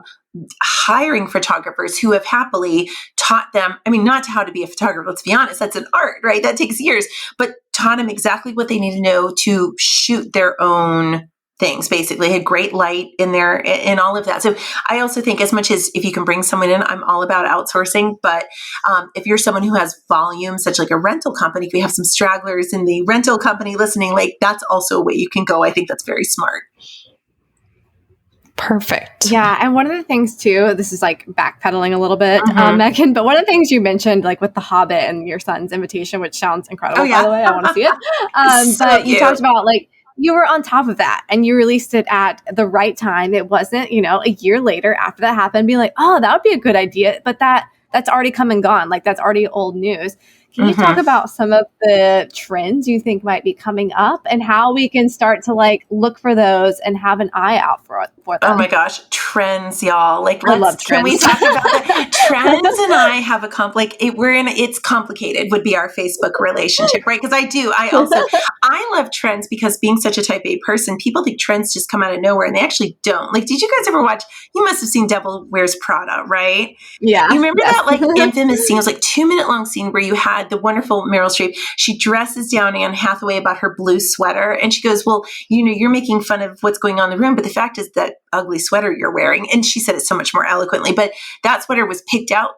hiring photographers who have happily taught them, not how to be a photographer, let's be honest, that's an art, right? That takes years, but taught them exactly what they need to know to shoot their own things, basically. Had great light in there and all of that. So I also think as much as if you can bring someone in, I'm all about outsourcing, but if you're someone who has volume, such like a rental company, if we have some stragglers in the rental company listening, like that's also a way you can go. I think that's very smart. Perfect. Yeah. And one of the things too, this is like backpedaling a little bit, Meghan, but one of the things you mentioned, like with The Hobbit and your son's invitation, which sounds incredible, by the way, I want to see it. But you talked about like, you were on top of that and you released it at the right time. It wasn't, a year later after that happened, being like, oh, that would be a good idea. But that's already come and gone. Like that's already old news. Can you talk about some of the trends you think might be coming up and how we can start to like look for those and have an eye out for them? Oh my gosh, trends, y'all! Like, I love trends. Can we talk about that? Trends and I have a it's complicated. Would be our Facebook relationship, right? Because I love trends because being such a type A person, people think trends just come out of nowhere, and they actually don't. Like, did you guys ever watch? You must have seen Devil Wears Prada, right? Yeah. You remember that like infamous scene? It was like 2-minute long scene where you had the wonderful Meryl Streep. She dresses down Anne Hathaway about her blue sweater. And she goes, well, you're making fun of what's going on in the room. But the fact is that ugly sweater you're wearing. And she said it so much more eloquently. But that sweater was picked out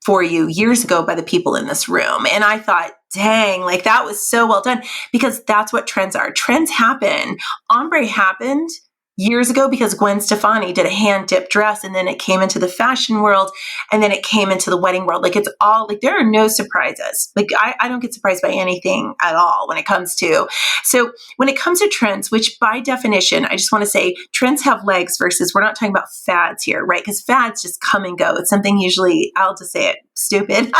for you years ago by the people in this room. And I thought, dang, like that was so well done because that's what trends are. Trends happen. Ombre happened years ago because Gwen Stefani did a hand-dipped dress, and then it came into the fashion world, and then it came into the wedding world. Like, it's all like, there are no surprises. Like, I don't get surprised by anything at all when it comes to trends, which by definition, I just want to say trends have legs versus, we're not talking about fads here, right? Because fads just come and go. It's something usually, I'll just say it, stupid.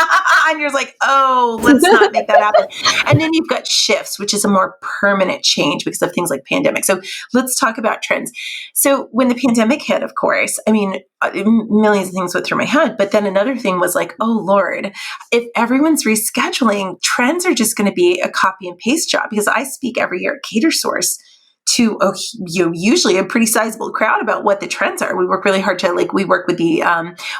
And you're like, oh, let's not make that happen. And then you've got shifts, which is a more permanent change because of things like pandemic. So let's talk about trends. So when the pandemic hit, of course, I mean, millions of things went through my head. But then another thing was like, oh, Lord, if everyone's rescheduling, trends are just going to be a copy and paste job. Because I speak every year at Cater Source to usually a pretty sizable crowd about what the trends are. We work really hard to, we work with the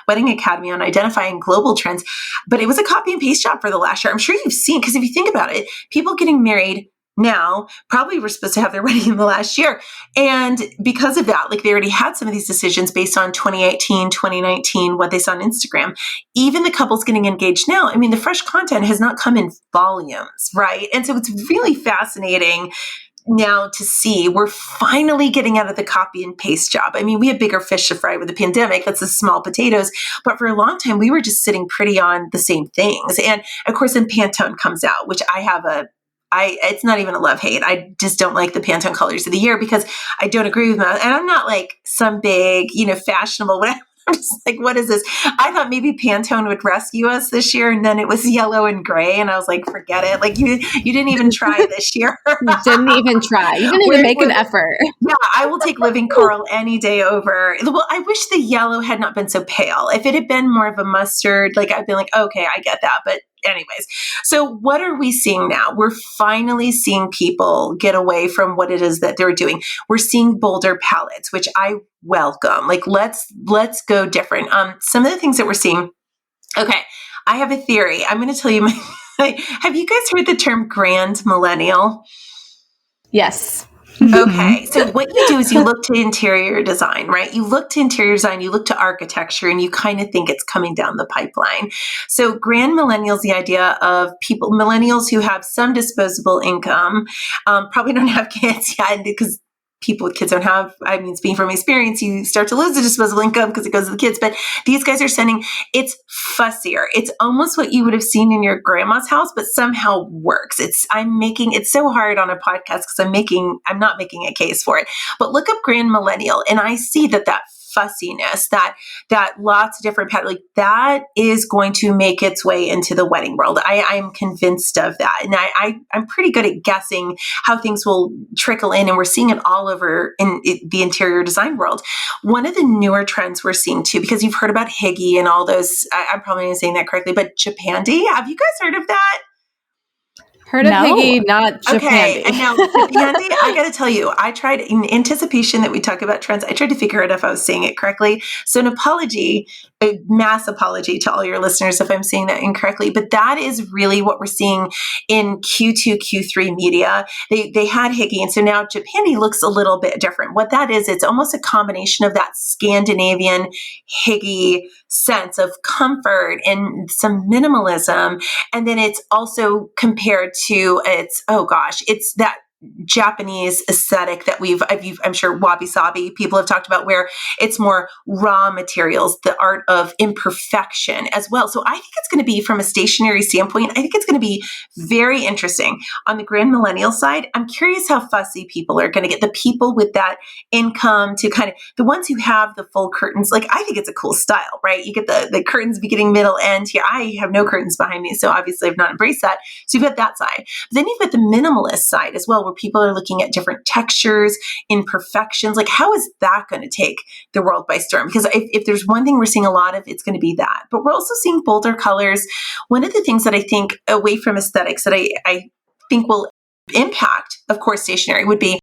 Wedding Academy on identifying global trends, but it was a copy and paste job for the last year. I'm sure you've seen, because if you think about it, people getting married now probably were supposed to have their wedding in the last year. And because of that, they already had some of these decisions based on 2018, 2019, what they saw on Instagram. Even the couples getting engaged now, I mean, the fresh content has not come in volumes, right? And so it's really fascinating now to see we're finally getting out of the copy and paste job. I mean, we had bigger fish to fry with the pandemic. That's the small potatoes. But for a long time, we were just sitting pretty on the same things. And of course, then Pantone comes out, which it's not even a love-hate. I just don't like the Pantone colors of the year because I don't agree with them. And I'm not like some big, fashionable, whatever. I'm just like, what is this? I thought maybe Pantone would rescue us this year, and then it was yellow and gray, and I was like, forget it. Like, you didn't even try this year. You didn't even try. You didn't even make an effort. Yeah, I will take Living Coral any day over. Well, I wish the yellow had not been so pale. If it had been more of a mustard, I'd been like, okay, I get that. But anyways, so what are we seeing now? We're finally seeing people get away from what it is that they're doing. We're seeing bolder palettes, which I welcome. Let's go different. Some of the things that we're seeing. Okay, I have a theory. I'm going to tell you have you guys heard the term grand millennial? Yes. Okay. So what you do is you look to interior design, right? You look to interior design, you look to architecture, and you kind of think it's coming down the pipeline. So grand millennials, the idea of millennials who have some disposable income, probably don't have kids yet because people with kids don't have, speaking from experience, you start to lose the disposable income because it goes to the kids. But these guys are sending, it's fussier. It's almost what you would have seen in your grandma's house, but somehow works. It's so hard on a podcast because I'm not making a case for it. But look up Grand Millennial, and I see that fussiness, that lots of different patterns, that is going to make its way into the wedding world. I'm convinced of that. And I'm pretty good at guessing how things will trickle in, and we're seeing it all over in the interior design world. One of the newer trends we're seeing too, because you've heard about Higgy and all those, I'm probably not saying that correctly, but Japandi, have you guys heard of that? Heard of Higgy, not Japandi. Okay, and now Japandi, I got to tell you, I tried, in anticipation that we talk about trends, I tried to figure out if I was saying it correctly. So an apology, a mass apology to all your listeners if I'm saying that incorrectly, but that is really what we're seeing in Q2, Q3 media. They had Higgy, and so now Japandi looks a little bit different. What that is, it's almost a combination of that Scandinavian Higgy sense of comfort and some minimalism, and then it's also compared to it's that Japanese aesthetic that I'm sure wabi-sabi people have talked about, where it's more raw materials, the art of imperfection as well. So I think it's going to be, from a stationery standpoint, I think it's going to be very interesting. On the Grand Millennial side, I'm curious how fussy people are going to get, the people with that income to kind of, the ones who have the full curtains. I think it's a cool style, right? You get the curtains beginning, middle, end here. I have no curtains behind me, so obviously I've not embraced that. So you've got that side. But then you've got the minimalist side as well, where people are looking at different textures, imperfections. How is that going to take the world by storm? Because if there's one thing we're seeing a lot of, it's going to be that. But we're also seeing bolder colors. One of the things that I think, away from aesthetics, that I think will impact, of course, stationery, would be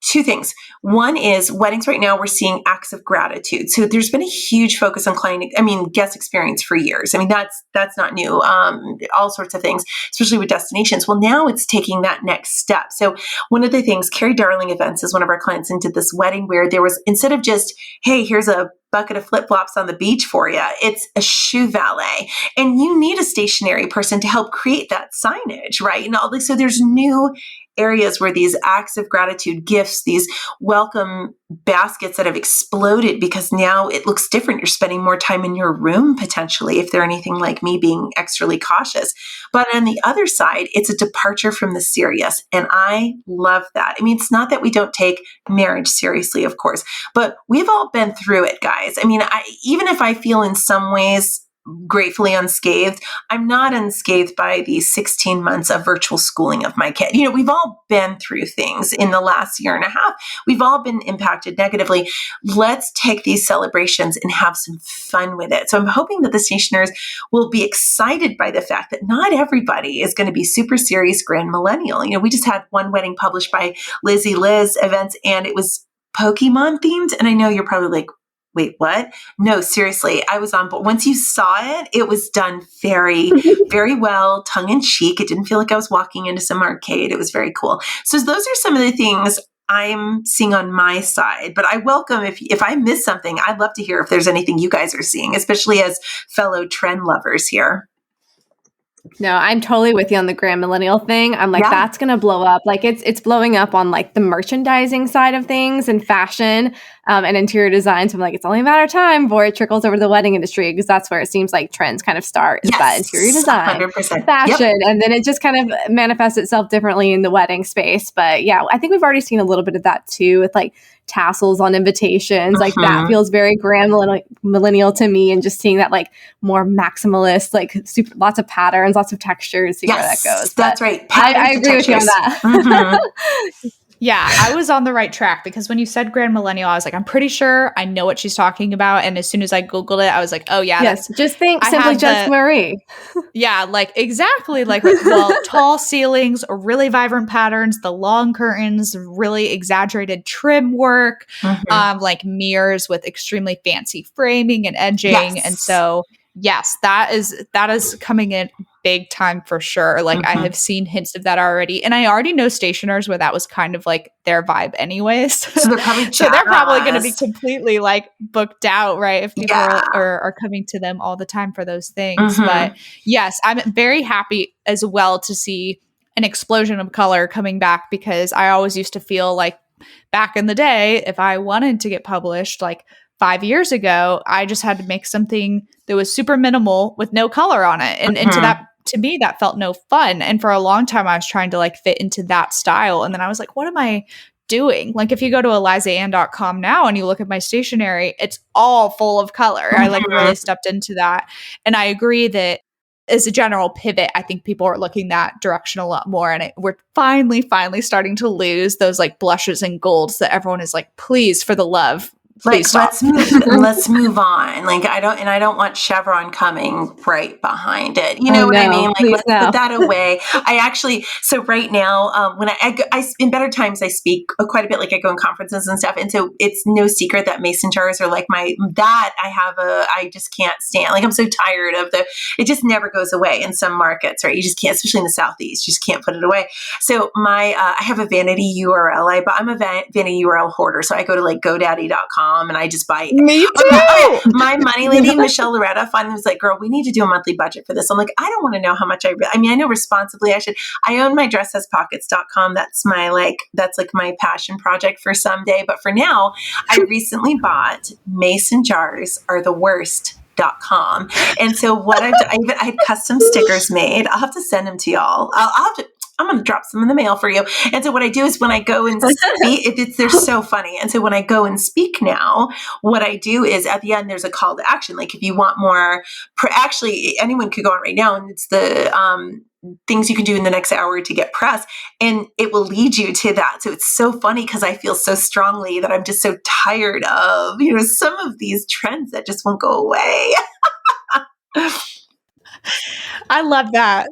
two things. One is weddings right now, we're seeing acts of gratitude. So there's been a huge focus on guest experience for years. That's not new. All sorts of things, especially with destinations. Well, now it's taking that next step. So one of the things, Carrie Darling Events is one of our clients, and did this wedding where there was, instead of just, hey, here's a bucket of flip-flops on the beach for you, it's a shoe valet. And you need a stationary person to help create that signage, right? And so there's new areas where these acts of gratitude, gifts, these welcome baskets that have exploded because now it looks different. You're spending more time in your room potentially if they're anything like me, being extremely cautious. But on the other side, it's a departure from the serious. And I love that. I mean, it's not that we don't take marriage seriously, of course, but we've all been through it, guys. I mean, even if I feel in some ways gratefully unscathed, I'm not unscathed by the 16 months of virtual schooling of my kid. You know, we've all been through things in the last year and a half. We've all been impacted negatively. Let's take these celebrations and have some fun with it. So I'm hoping that the stationers will be excited by the fact that not everybody is going to be super serious grand millennial. You know, we just had one wedding published by Lizzie Liz Events, and it was Pokemon themed. And I know you're probably like, wait, what? No, seriously, I was on board. Once you saw it, it was done very, very well, tongue in cheek. It didn't feel like I was walking into some arcade. It was very cool. So those are some of the things I'm seeing on my side, but I welcome if I miss something, I'd love to hear if there's anything you guys are seeing, especially as fellow trend lovers here. No, I'm totally with you on the grand millennial thing. I'm like, that's going to blow up. Like it's blowing up on like the merchandising side of things and fashion and interior design. So I'm like, it's only a matter of time before it trickles over to the wedding industry, because that's where it seems like trends kind of start, is that interior design, 100%. Fashion. Yep. And then it just kind of manifests itself differently in the wedding space. But yeah, I think we've already seen a little bit of that too with like tassels on invitations. Like that feels very grand millennial to me, and just seeing that like more maximalist, like super, lots of patterns, lots of textures, see where that goes. That's right. I agree with you on that. Yeah, I was on the right track, because when you said grand millennial, I was like, I'm pretty sure I know what she's talking about. And as soon as I Googled it, I was like, oh yeah. Yes, just think Simply Just Marie. Yeah, like exactly. Like, well, tall ceilings, really vibrant patterns, the long curtains, really exaggerated trim work, like mirrors with extremely fancy framing and edging. Yes. And so, yes, that is coming in big time for sure. Like I have seen hints of that already, and I already know stationers where that was kind of like their vibe anyways. So they're probably going to be completely like booked out, right? If people are coming to them all the time for those things. But yes, I'm very happy as well to see an explosion of color coming back, because I always used to feel like back in the day, if I wanted to get published, like 5 years ago, I just had to make something that was super minimal with no color on it. And to me, that felt no fun. And for a long time, I was trying to like fit into that style. And then I was like, what am I doing? Like if you go to elizaann.com now and you look at my stationery, it's all full of color. I like really stepped into that. And I agree that as a general pivot, I think people are looking that direction a lot more. And we're finally starting to lose those like blushes and golds that everyone is like, please, for the love, like, let's move on. Like, I don't want Chevron coming right behind it. You know what I mean? Like, let's put that away. So right now, when I in better times, I speak quite a bit. Like I go in conferences and stuff. And so it's no secret that mason jars are like I just can't stand. Like, I'm so tired of it just never goes away in some markets, right? You just can't, especially in the Southeast, you just can't put it away. So I have a vanity URL, but I'm a vanity URL hoarder. So I go to like GoDaddy.com. And I just buy. Me too. My money lady, Michelle Loretta, finally was like, girl, we need to do a monthly budget for this. I'm like, I don't want to know how much I know responsibly I should. I own my dresshaspockets.com. That's like my passion project for someday. But for now, I recently bought Mason Jars Are the Worst.com. And so what I had custom stickers made. I'll have to send them to y'all. I'm going to drop some in the mail for you. And so what I do is when I go and speak, they're so funny. And so when I go and speak now, what I do is at the end, there's a call to action. Like if you want more, actually anyone could go on right now, and it's the things you can do in the next hour to get press, and it will lead you to that. So it's so funny because I feel so strongly that I'm just so tired of, some of these trends that just won't go away. I love that.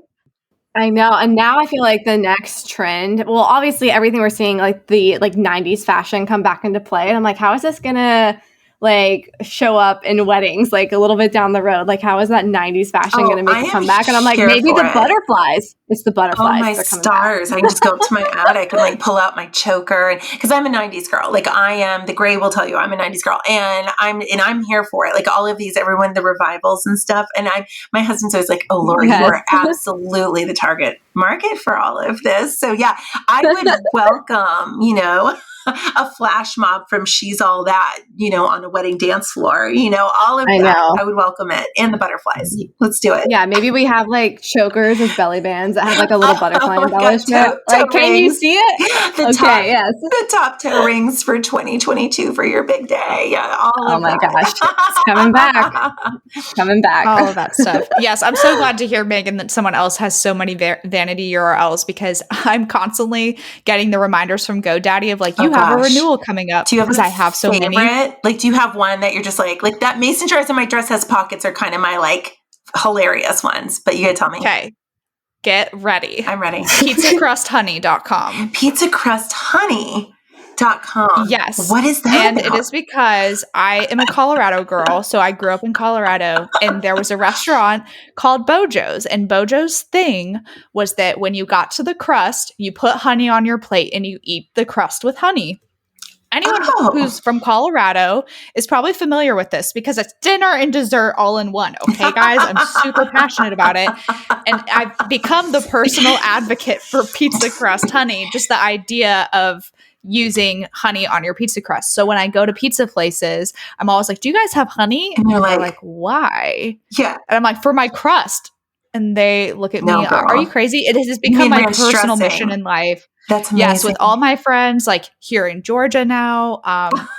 I know. And now I feel like the next trend, well, obviously everything we're seeing, like the 90s fashion come back into play. And I'm like, how is this going to like show up in weddings, like a little bit down the road? Like, how is that 90s fashion going to make a comeback? And I'm like, maybe the butterflies. It's the butterflies. Oh, my stars. I can just go up to my attic and like pull out my choker. Because I'm a 90s girl. Like I am, the gray will tell you I'm a 90s girl. And I'm here for it. Like all of these, everyone, the revivals and stuff. And my husband's always like, oh, Lori, you are absolutely the target market for all of this. So yeah, I would welcome, a flash mob from She's All That, on a wedding dance floor, all of that. I would welcome it. And the butterflies. Let's do it. Yeah, maybe we have like chokers as belly bands that have like a little butterfly embellishment. Like, can you see it? The top toe rings for 2022 for your big day. Yeah, all of that. Gosh, it's coming back. All of that stuff. Yes, I'm so glad to hear, Megan, that someone else has so many vanity URLs, because I'm constantly getting the reminders from GoDaddy of like, you have a renewal coming up. Do you have I have so many. Like, do you have one that you're just like that mason jars in my dress has pockets are kind of my like hilarious ones, but you gotta tell me. Okay. Get ready. I'm ready. PizzaCrustHoney.com. PizzaCrustHoney.com. Yes. What is that? And it is because I am a Colorado girl. So I grew up in Colorado, and there was a restaurant called Bojo's. And Bojo's thing was that when you got to the crust, you put honey on your plate and you eat the crust with honey. Anyone who's from Colorado is probably familiar with this, because it's dinner and dessert all in one. Okay, guys, I'm super passionate about it. And I've become the personal advocate for pizza crust honey, just the idea of using honey on your pizza crust. So when I go to pizza places, I'm always like, do you guys have honey? And they're like, why? Yeah. And I'm like, for my crust. And they look at me, are you crazy? It has become my personal mission in life. That's amazing. Yes, with all my friends, like here in Georgia now.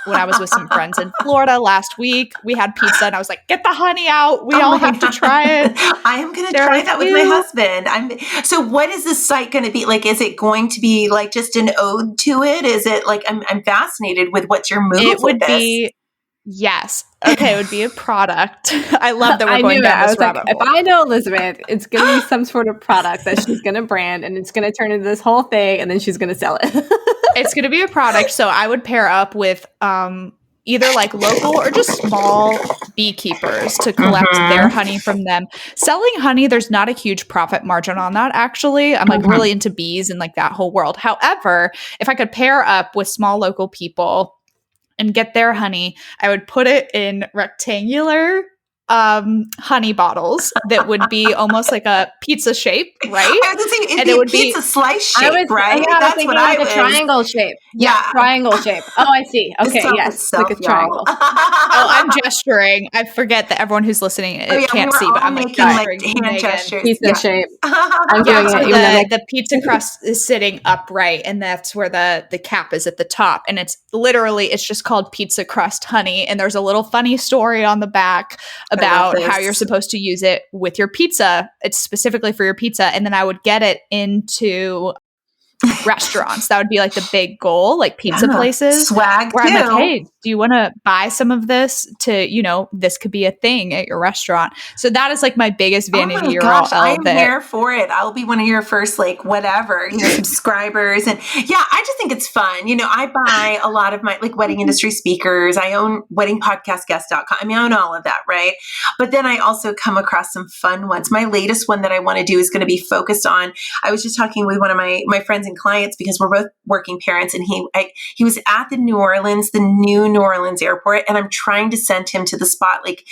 When I was with some friends in Florida last week, we had pizza, and I was like, "Get the honey out! We all have to try it." I am going to try that with my husband. So, what is this site going to be like? Is it going to be like just an ode to it? Is it like I'm fascinated with what's your move? It would with this. be. Yes. Okay. It would be a product. I love that we're going down this rabbit hole. If I know Elizabeth, it's going to be some sort of product that she's going to brand, and it's going to turn into this whole thing, and then she's going to sell it. It's going to be a product. So I would pair up with either like local or just small beekeepers to collect their honey from them. Selling honey, there's not a huge profit margin on that, actually. I'm like really into bees and like that whole world. However, if I could pair up with small local people and get their honey, I would put it in rectangular honey bottles that would be almost like a pizza shape, right? I was thinking it'd be a pizza slice shape, right? Yeah, that's what I was. A triangle shape. Yeah, triangle shape. Oh, I see. Okay, yes, like a triangle. I'm gesturing. I forget that everyone who's listening can't see, but I'm making like hand gestures. Pizza shape. I'm doing it. The pizza crust is sitting upright, and that's where the cap is at the top. And it's just called pizza crust honey. And there's a little funny story on the back about how you're supposed to use it with your pizza. It's specifically for your pizza. And then I would get it into restaurants. That would be like the big goal, like pizza places. Swag where too. I'm like, hey, do you want to buy some of this to, this could be a thing at your restaurant. So that is like my biggest vanity URL. I'm here for it. I'll be one of your first, like, whatever, subscribers. And yeah, I just think it's fun. I buy a lot of my like wedding industry speakers. I own weddingpodcastguest.com. I own all of that, right? But then I also come across some fun ones. My latest one that I want to do is going to be focused on, I was just talking with one of my friends and clients, because we're both working parents, and he was at the new New Orleans airport, and I'm trying to send him to the spot like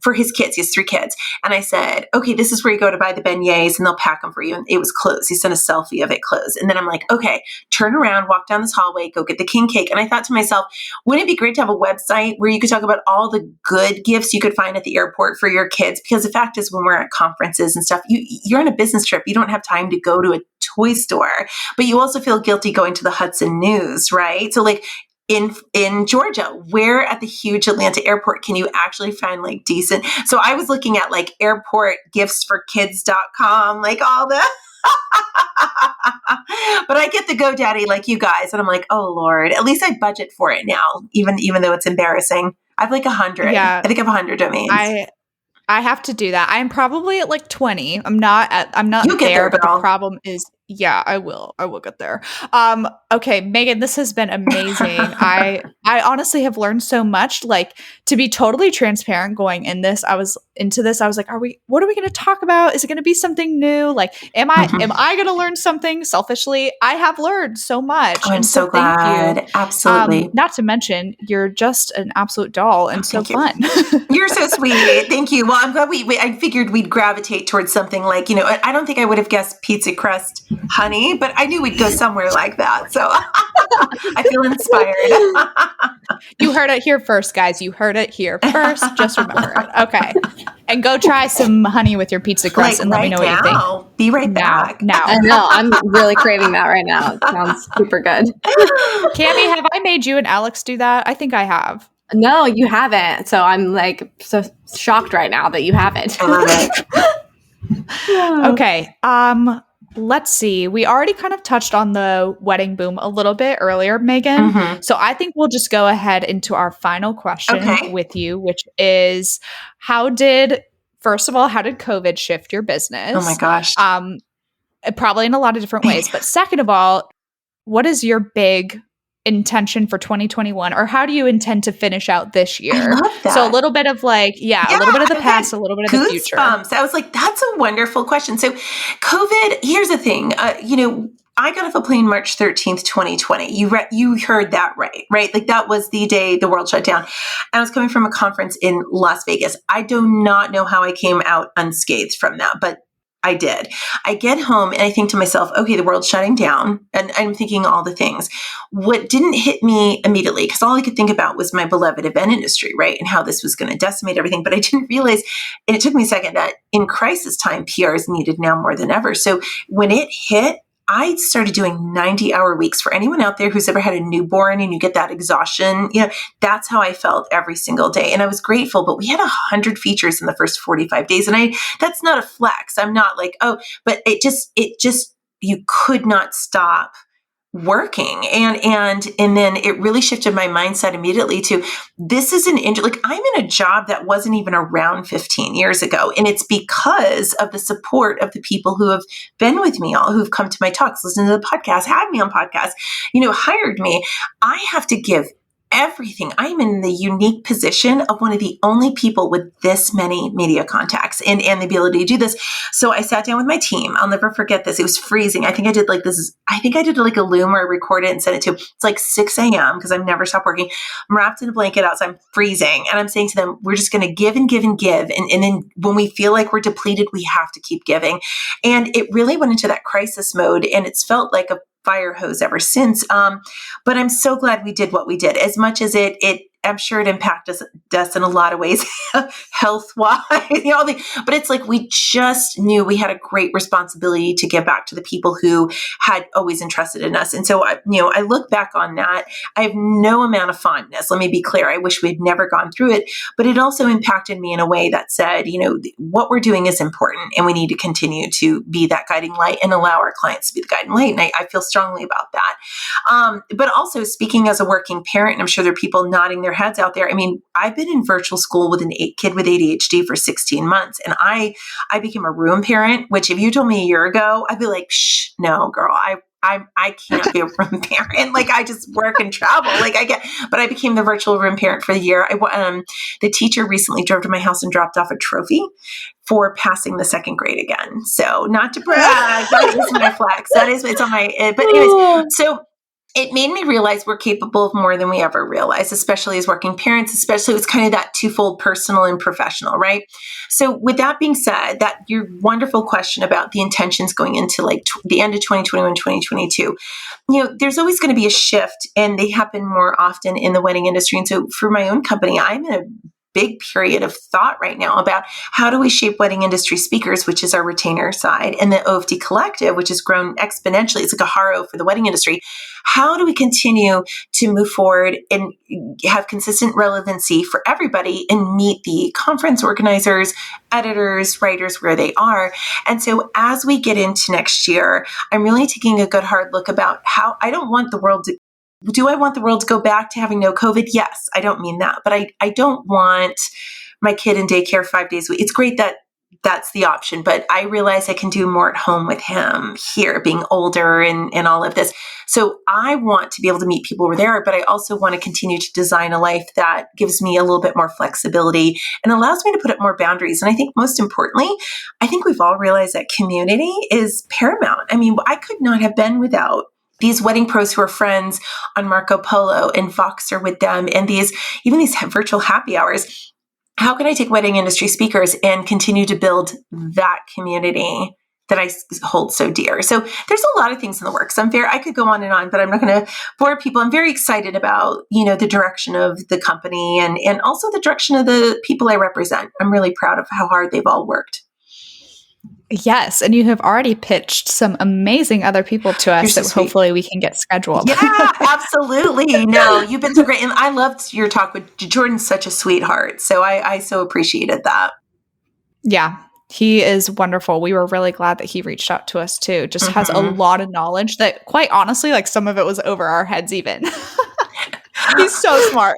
for his kids. He has 3 kids. And I said, okay, this is where you go to buy the beignets and they'll pack them for you. And it was closed. He sent a selfie of it closed. And then I'm like, okay, turn around, walk down this hallway, go get the king cake. And I thought to myself, wouldn't it be great to have a website where you could talk about all the good gifts you could find at the airport for your kids? Because the fact is, when we're at conferences and stuff, you're on a business trip. You don't have time to go to a toy store, but you also feel guilty going to the Hudson News, right? So like in Georgia, where at the huge Atlanta airport can you actually find like decent? So I was looking at like airportgiftsforkids.com, like all the but I get the GoDaddy like you guys, and I'm like, oh Lord, at least I budget for it now, even though it's embarrassing. I have like 100. Yeah. I think I have 100 domains. I have to do that. I'm probably at like 20. I'm not there, but the problem is Yeah, I will. I will get there. Okay, Megan, this has been amazing. I honestly have learned so much. Like, to be totally transparent going I was like, what are we gonna talk about? Is it gonna be something new? Like, am I gonna learn something selfishly? I have learned so much. Oh, I'm And so thank glad. you. Absolutely. Not to mention, you're just an absolute doll and so Thank you. fun. You're so sweet. Thank you. Well, I'm glad I figured we'd gravitate towards something like, I don't think I would have guessed pizza crust honey, but I knew we'd go somewhere like that. So I feel inspired. You heard it here first, guys. You heard it here first. Just remember it. Okay. And go try some honey with your pizza crust and let me know what you think. Be right back. Now. I know. I'm really craving that right now. It sounds super good. Cammie, have I made you and Alex do that? I think I have. No, you haven't. So I'm like so shocked right now that you haven't. I love it. Okay. Let's see. We already kind of touched on the wedding boom a little bit earlier, Megan. Mm-hmm. So I think we'll just go ahead into our final question with you, which is first of all, how did COVID shift your business? Oh my gosh. Probably in a lot of different ways. But second of all, what is your big intention for 2021, or how do you intend to finish out this year? I love that. So a little bit of a little bit of the past, a little bit of the future. I was like, that's a wonderful question. So COVID, here's the thing, I got off a plane March 13th, 2020. You heard that right? Like that was the day the world shut down. And I was coming from a conference in Las Vegas. I do not know how I came out unscathed from that, but I did. I get home and I think to myself, okay, the world's shutting down. And I'm thinking all the things. What didn't hit me immediately, because all I could think about was my beloved event industry, right? And how this was going to decimate everything. But I didn't realize, and it took me a second, that in crisis time, PR is needed now more than ever. So when it hit, I started doing 90-hour weeks. For anyone out there who's ever had a newborn and you get that exhaustion, that's how I felt every single day. And I was grateful, but we had 100 features in the first 45 days. And that's not a flex. I'm not like, but it just, you could not stop working. And then it really shifted my mindset immediately to, this is I'm in a job that wasn't even around 15 years ago. And it's because of the support of the people who have been with me, all who've come to my talks, listened to the podcast, had me on podcasts, hired me. I have to give everything. I'm in the unique position of one of the only people with this many media contacts and the ability to do this. So I sat down with my team. I'll never forget this. It was freezing. I think I did like a Loom where I recorded it and sent it to, it's like 6 a.m. because I've never stopped working. I'm wrapped in a blanket outside. I'm freezing. And I'm saying to them, we're just going to give and give and give. And then when we feel like we're depleted, we have to keep giving. And it really went into that crisis mode. And it's felt like a fire hose ever since. But I'm so glad we did what we did. As much as I'm sure it impacted us in a lot of ways, health-wise, but it's like we just knew we had a great responsibility to give back to the people who had always entrusted in us. And so, I look back on that. I have no amount of fondness. Let me be clear. I wish we had never gone through it, but it also impacted me in a way that said, what we're doing is important and we need to continue to be that guiding light and allow our clients to be the guiding light. And I feel strongly about that. But also speaking as a working parent, and I'm sure there are people nodding their heads out there. I mean, I've been in virtual school with a kid with ADHD for 16 months. And I became a room parent, which if you told me a year ago, I'd be like, shh, no, girl, I can't be a room parent. Like I just work and travel. But I became the virtual room parent for the year. The teacher recently drove to my house and dropped off a trophy for passing the second grade again. So not to brag, that is my flex. It's on my, but anyways, so it made me realize we're capable of more than we ever realized, especially as working parents, especially it's kind of that twofold personal and professional, right? So with that being said, that your wonderful question about the intentions going into the end of 2021, 2022, there's always going to be a shift and they happen more often in the wedding industry. And so for my own company, I'm in a big period of thought right now about how do we shape wedding industry speakers, which is our retainer side, and the OFD collective, which has grown exponentially. It's like a haro for the wedding industry. How do we continue to move forward and have consistent relevancy for everybody and meet the conference organizers, editors, writers where they are? And so as we get into next year, I'm really taking a good hard look about how I don't want the world to. Do I want the world to go back to having no COVID? Yes, I don't mean that. But I don't want my kid in daycare 5 days a week. It's great that that's the option. But I realize I can do more at home with him here, being older and all of this. So I want to be able to meet people over there, but I also want to continue to design a life that gives me a little bit more flexibility and allows me to put up more boundaries. And I think most importantly, I think we've all realized that community is paramount. I mean, I could not have been without these wedding pros who are friends on Marco Polo and Voxer with them, and even these virtual happy hours. How can I take wedding industry speakers and continue to build that community that I hold so dear? So there's a lot of things in the works. I could go on and on, but I'm not going to bore people. I'm very excited about, the direction of the company and also the direction of the people I represent. I'm really proud of how hard they've all worked. Yes, and you have already pitched some amazing other people to us that hopefully we can get scheduled. Yeah, absolutely. No, you've been so great. And I loved your talk with Jordan's such a sweetheart. So I so appreciated that. Yeah, he is wonderful. We were really glad that he reached out to us too. Just has a lot of knowledge that quite honestly, like some of it was over our heads even. He's so smart.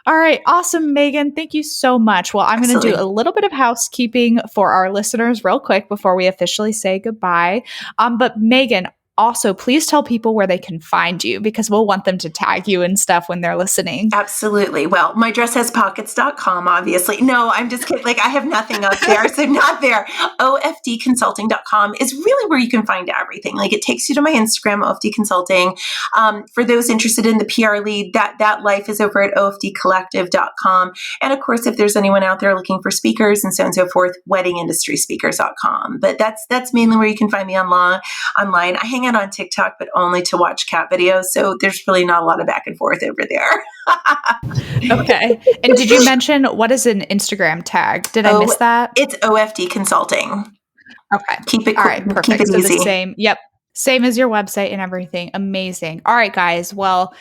All right. Awesome, Meghan. Thank you so much. Well, I'm going to do a little bit of housekeeping for our listeners real quick before we officially say goodbye. But Meghan, also, please tell people where they can find you because we'll want them to tag you and stuff when they're listening. Absolutely. Well, my dress has pockets.com, obviously. No, I'm just kidding. Like I have nothing up there. So not there. OFDconsulting.com is really where you can find everything. Like it takes you to my Instagram, OFD Consulting. For those interested in the PR lead, that life is over at OFDcollective.com. And of course, if there's anyone out there looking for speakers and so on and so forth, weddingindustryspeakers.com. But that's mainly where you can find me online. I hang out on TikTok, but only to watch cat videos. So there's really not a lot of back and forth over there. Okay. And did you mention what is an Instagram tag? Did I miss that? It's OFD Consulting. Okay. Keep it all right. Perfect. Keep it easy. The same. Yep. Same as your website and everything. Amazing. All right, guys. Well,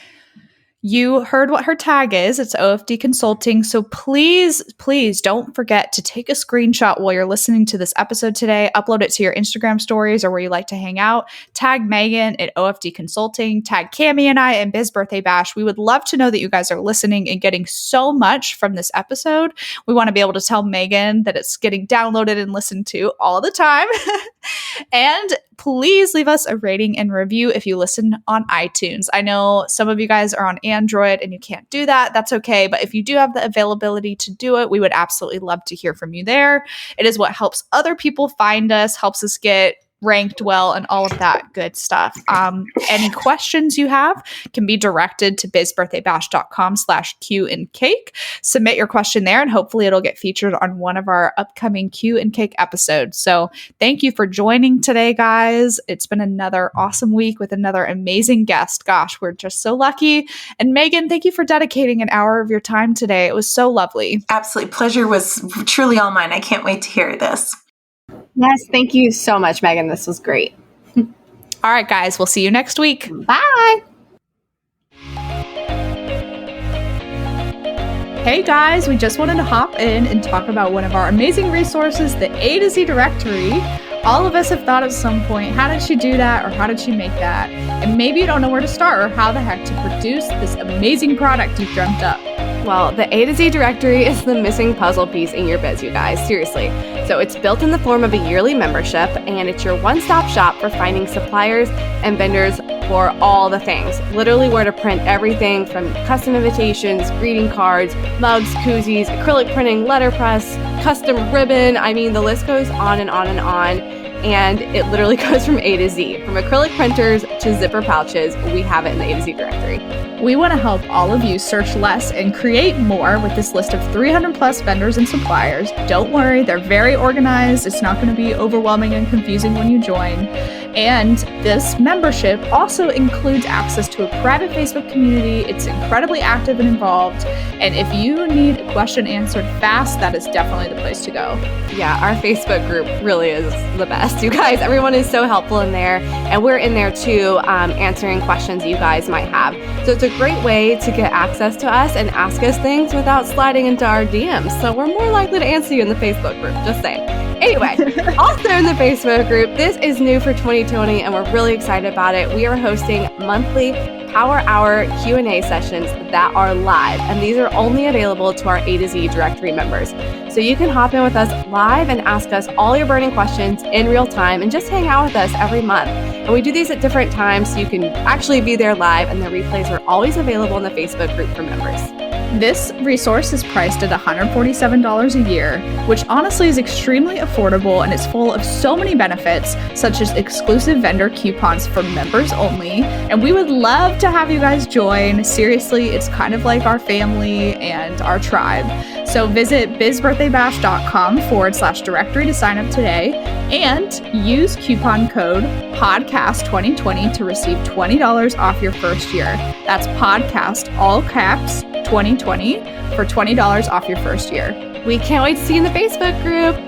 you heard what her tag is. It's OFD Consulting. So please don't forget to take a screenshot while you're listening to this episode today. Upload it to your Instagram stories or where you like to hang out. Tag Meghan at OFD Consulting. Tag Cammie and I and Biz Birthday Bash. We would love to know that you guys are listening and getting so much from this episode. We want to be able to tell Meghan that it's getting downloaded and listened to all the time. And please leave us a rating and review if you listen on iTunes. I know some of you guys are on Android and you can't do that. That's okay. But if you do have the availability to do it, we would absolutely love to hear from you there. It is what helps other people find us, helps us get ranked well, and all of that good stuff. Any questions you have can be directed to bizbirthdaybash.com/Q&Cake. Submit your question there, and hopefully it'll get featured on one of our upcoming Q&Cake episodes. So thank you for joining today, guys. It's been another awesome week with another amazing guest. Gosh, we're just so lucky. And Meghan, thank you for dedicating an hour of your time today. It was so lovely. Absolutely. Pleasure was truly all mine. I can't wait to hear this. Yes, thank you so much, Meghan. This was great. All right, guys, we'll see you next week. Bye. Hey guys, we just wanted to hop in and talk about one of our amazing resources, the A to Z directory. All of us have thought at some point, how did she do that or how did she make that? And maybe you don't know where to start or how the heck to produce this amazing product you've dreamt up. Well, the A to Z directory is the missing puzzle piece in your biz, you guys. Seriously. So it's built in the form of a yearly membership, and it's your one-stop shop for finding suppliers and vendors for all the things. Literally where to print everything from custom invitations, greeting cards, mugs, koozies, acrylic printing, letterpress, custom ribbon. I mean, the list goes on and on and on. And it literally goes from A to Z. From acrylic printers to zipper pouches, we have it in the A to Z directory. We want to help all of you search less and create more with this list of 300 plus vendors and suppliers. Don't worry, they're very organized. It's not going to be overwhelming and confusing when you join. And this membership also includes access to a private Facebook community. It's incredibly active and involved. And if you need a question answered fast, that is definitely the place to go. Yeah, our Facebook group really is the best. You guys, everyone is so helpful in there. And we're in there too, answering questions you guys might have. So it's a great way to get access to us and ask us things without sliding into our DMs. So we're more likely to answer you in the Facebook group, just saying. Anyway, also in the Facebook group, this is new for 2020 and we're really excited about it. We are hosting monthly Power Hour Q&A sessions that are live, and these are only available to our A to Z directory members. So you can hop in with us live and ask us all your burning questions in real time and just hang out with us every month. And we do these at different times so you can actually be there live, and the replays are always available in the Facebook group for members. This resource is priced at $147 a year, which honestly is extremely affordable and is full of so many benefits, such as exclusive vendor coupons for members only. And we would love to have you guys join. Seriously, it's kind of like our family and our tribe. So visit bizbirthdaybash.com/directory to sign up today and use coupon code podcast2020 to receive $20 off your first year. That's podcast, all caps, 2020 for $20 off your first year. We can't wait to see you in the Facebook group.